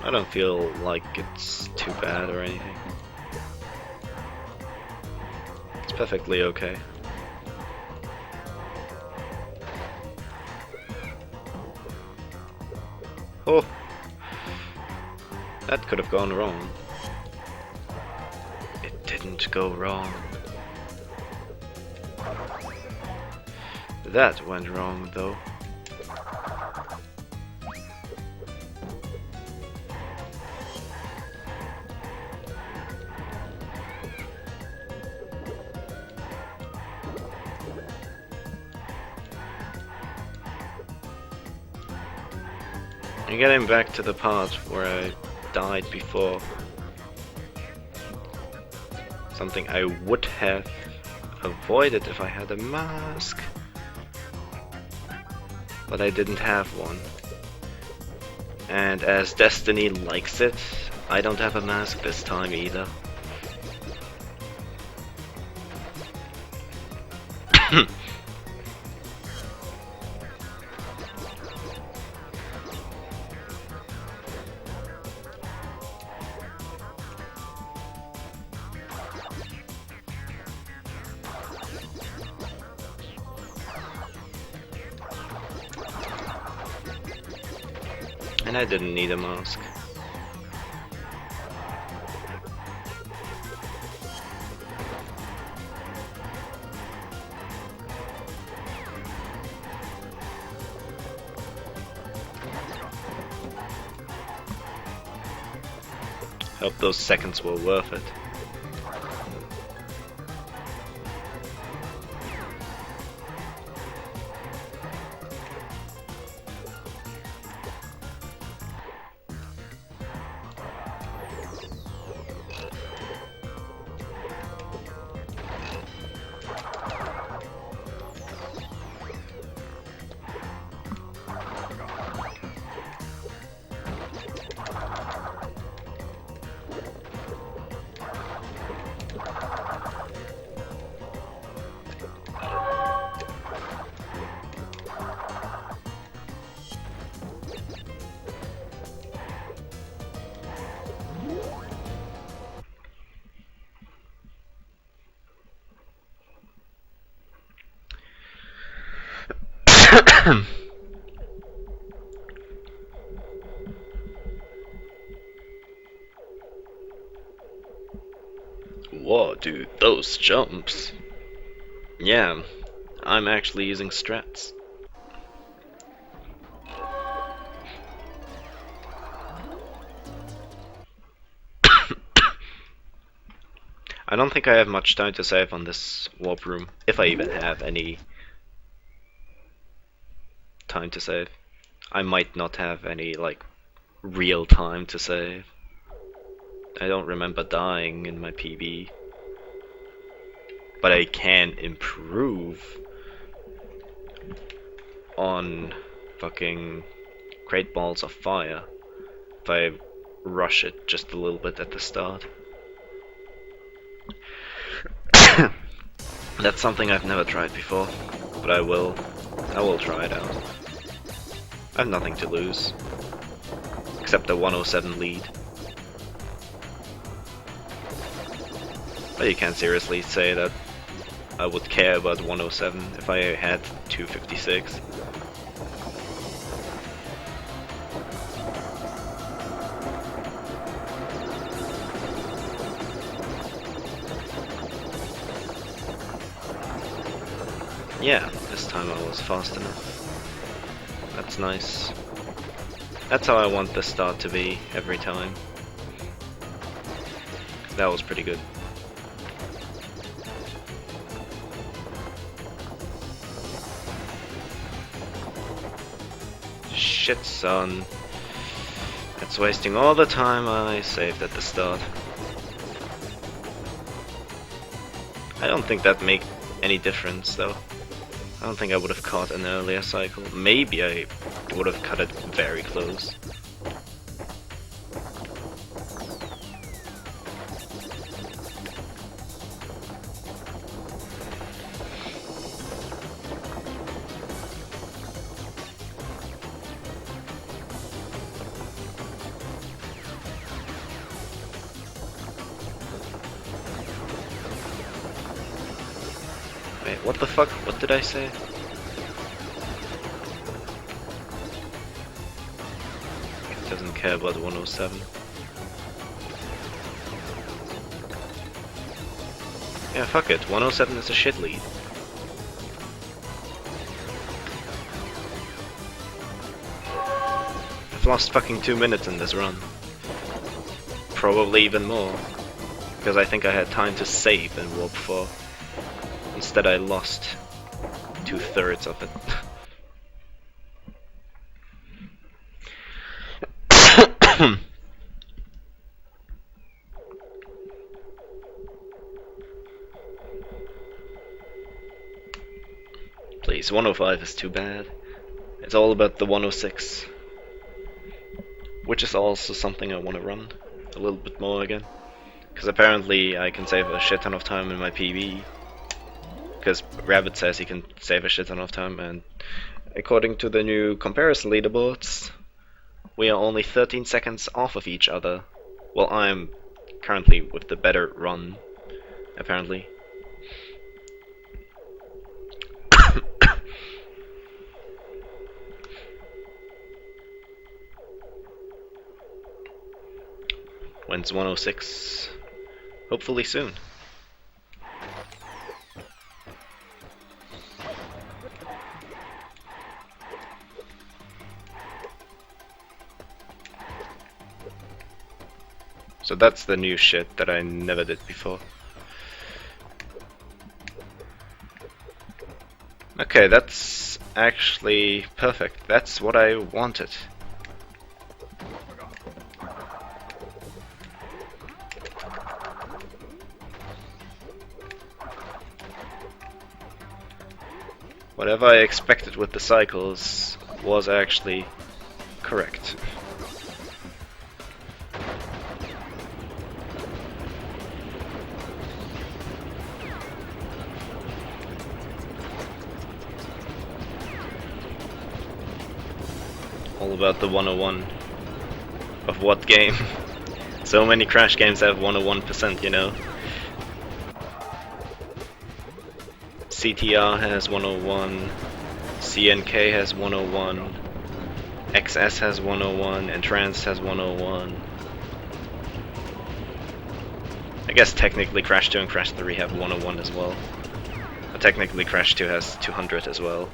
I don't feel like it's too bad or anything. It's perfectly okay. Oh! That could have gone wrong. It didn't go wrong. That went wrong though. I'm getting back to the part where I died before. Something I would have avoided if I had a mask. But I didn't have one. And as Destiny likes it, I don't have a mask this time either. And I didn't need a mask. Hope those seconds were worth it. Whoa, dude, those jumps. Yeah, I'm actually using strats. I don't think I have much time to save on this warp room, if I even have any time to save. I might not have any, like, real time to save. I don't remember dying in my PB. But I can improve on fucking Great Balls of Fire if I rush it just a little bit at the start. That's something I've never tried before, but I will try it out. I have nothing to lose, except a 107 lead. But you can't seriously say that I would care about 107 if I had 256. Yeah, this time I was fast enough. That's nice. That's how I want the start to be every time. That was pretty good. Shit, son. That's wasting all the time I saved at the start. I don't think that made any difference, though. I don't think I would have caught an earlier cycle. Maybe I would have cut it very close. Wait, what the fuck? What did I say? It doesn't care about 107. Yeah, fuck it. 107 is a shit lead. I've lost fucking 2 minutes in this run. Probably even more. Because I think I had time to save in Warp 4. Instead I lost 2/3 of it. Please, 105 is too bad. It's all about the 106. Which is also something I want to run a little bit more again. Because apparently I can save a shit ton of time in my PB. Because Rabbit says he can save a shit ton of time, and according to the new comparison leaderboards, we are only 13 seconds off of each other. Well, I'm currently with the better run, apparently. When's 106? Hopefully soon. So that's the new shit that I never did before. Okay, that's actually perfect. That's what I wanted. Whatever I expected with the cycles was actually correct. All about the 101 of what game? So many Crash games have 101%, you know. CTR has 101, CNK has 101, XS has 101, and Trans has 101. I guess technically Crash 2 and Crash 3 have 101 as well. But technically Crash 2 has 200 as well.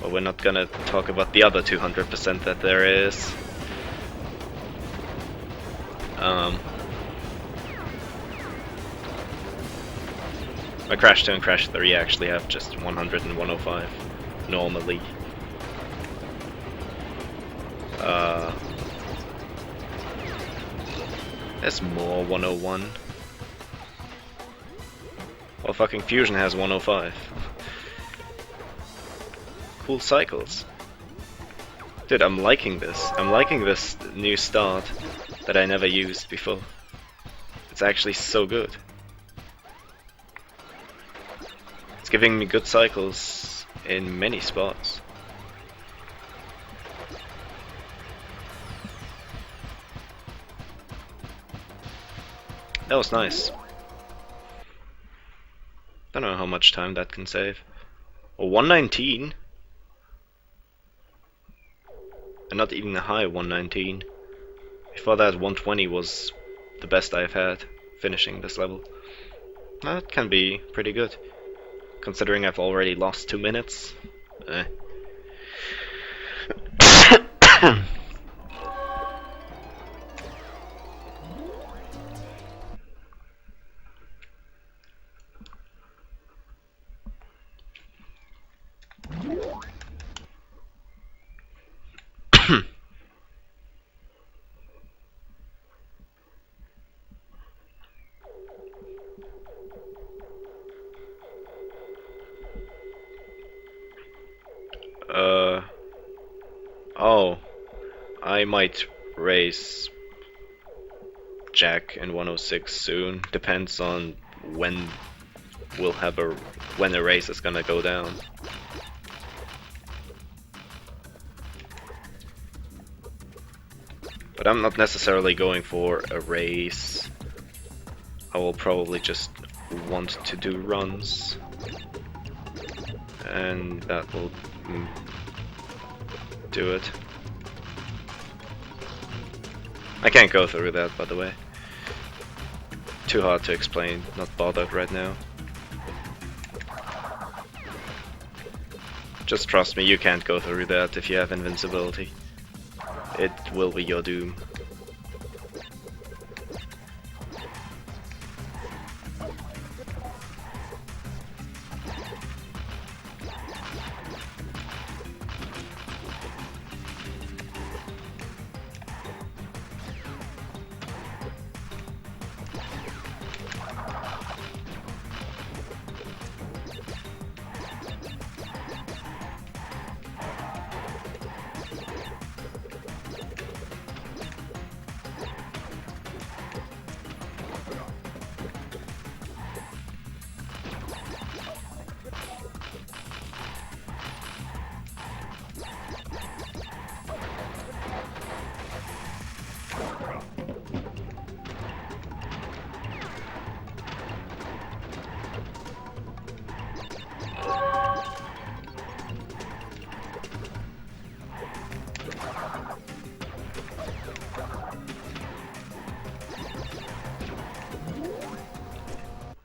But we're not gonna talk about the other 200% that there is. But Crash 2 and Crash 3 actually have just 100 and 105 normally. There's more 101. Well, fucking Fusion has 105. Cool cycles. Dude, I'm liking this. I'm liking this new start that I never used before. It's actually so good. It's giving me good cycles in many spots. That was nice. Don't know how much time that can save. Oh, 119? And not even a high 119. Before that, 120 was the best I've had finishing this level. That can be pretty good, considering I've already lost 2 minutes. Oh, I might raise Jack in 106 soon. Depends on when when a race is gonna go down. But I'm not necessarily going for a race. I will probably just want to do runs, and that will do it. I can't go through that, by the way. Too hard to explain, not bothered right now. Just trust me, you can't go through that if you have invincibility. It will be your doom.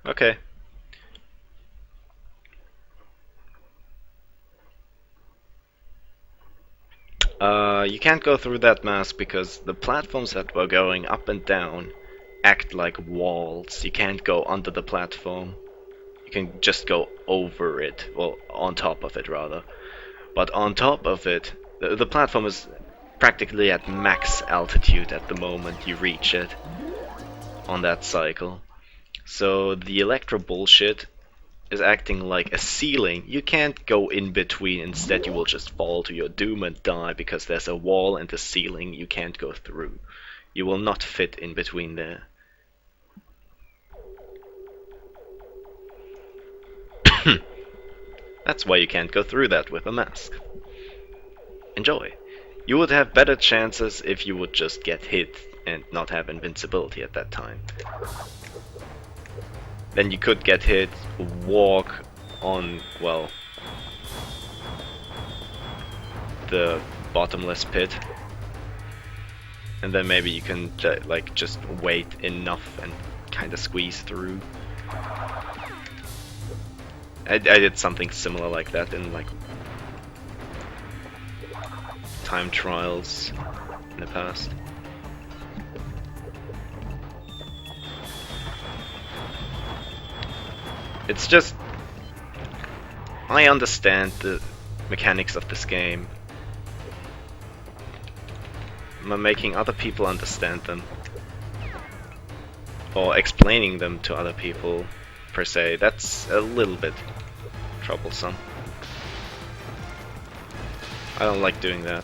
Okay. You can't go through that mask because the platforms that were going up and down act like walls. You can't go under the platform. You can just go over it, well, on top of it rather. But on top of it, the platform is practically at max altitude at the moment you reach it on that cycle. So the electro bullshit is acting like a ceiling. You can't go in between, instead you will just fall to your doom and die because there's a wall and a ceiling you can't go through. You will not fit in between there. That's why you can't go through that with a mask. Enjoy. You would have better chances if you would just get hit and not have invincibility at that time. Then you could get hit, walk on, well, the bottomless pit, and then maybe you can like just wait enough and kind of squeeze through. I did something similar like that in like time trials in the past. It's just, I understand the mechanics of this game. I'm making other people understand them, or explaining them to other people per se, that's a little bit troublesome. I don't like doing that,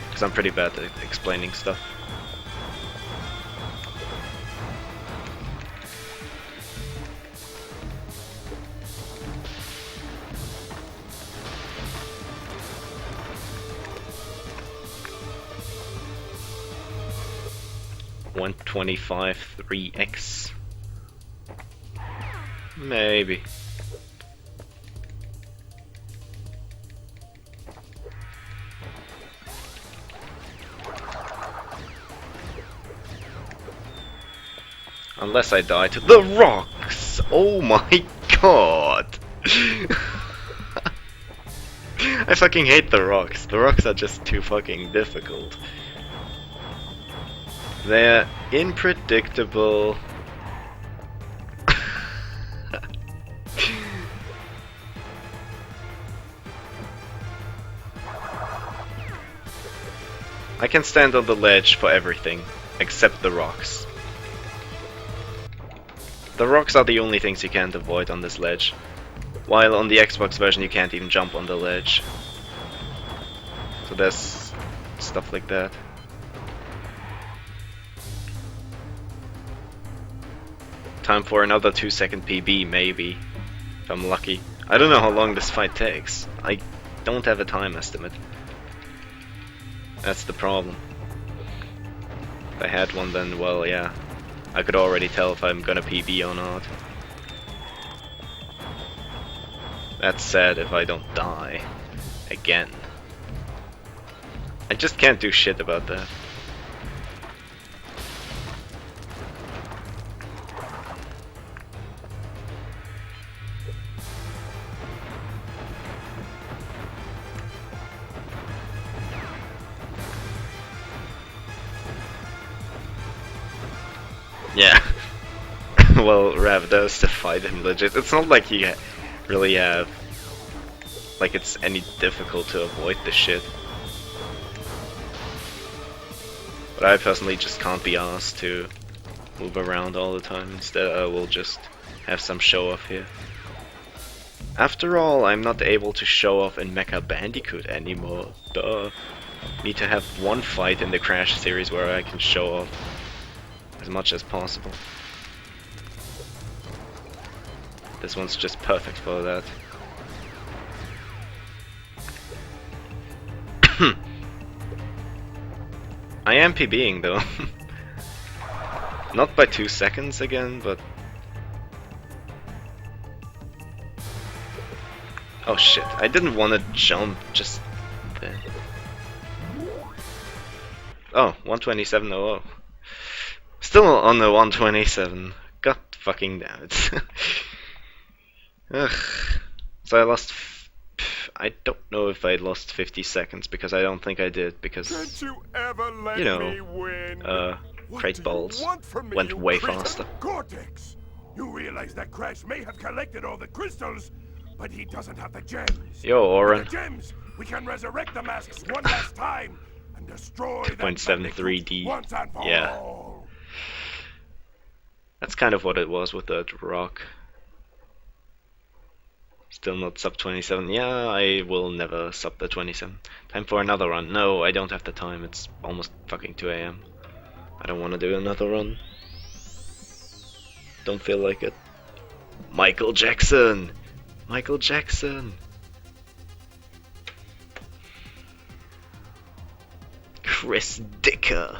because I'm pretty bad at explaining stuff. .125 3x. Maybe. Unless I die to the rocks! Oh my god! I fucking hate the rocks. The rocks are just too fucking difficult. They're unpredictable. I can stand on the ledge for everything, except the rocks. The rocks are the only things you can't avoid on this ledge, while on the Xbox version you can't even jump on the ledge. So there's stuff like that. Time for another 2-second PB, maybe, if I'm lucky. I don't know how long this fight takes. I don't have a time estimate. That's the problem. If I had one, then, well, yeah, I could already tell if I'm gonna PB or not. That's sad if I don't die again. I just can't do shit about that. Yeah. Well, Rav does to fight him legit. It's not like you really have, like, it's any difficult to avoid this shit. But I personally just can't be asked to move around all the time. Instead, I will just have some show off here. After all, I'm not able to show off in Mecha Bandicoot anymore. Duh. Need to have one fight in the Crash series where I can show off as much as possible. This one's just perfect for that. I am PBing though. Not by 2 seconds again, but... Oh shit, I didn't want to jump just then. Oh, 127.00. Still on the 127. God fucking damn it. Ugh. So I lost. I don't know if I lost 50 seconds because I don't think I did because Can't you ever let you know, me win? What crate do you balls want from me, went you way cretin? faster. Cortex! You realize that Crash may have collected all the crystals, but he doesn't have the gems. Yo, With Oren. the gems, we can resurrect the masks one last time and destroy that 2.73 Bandicoot D. once and for Yeah. all. That's kind of what it was with the rock. Still not sub 27. Yeah, I will never sub the 27. Time for another run. No, I don't have the time. It's almost fucking 2 a.m. I don't want to do another run. Don't feel like it. Michael Jackson! Michael Jackson! Chris Dicker!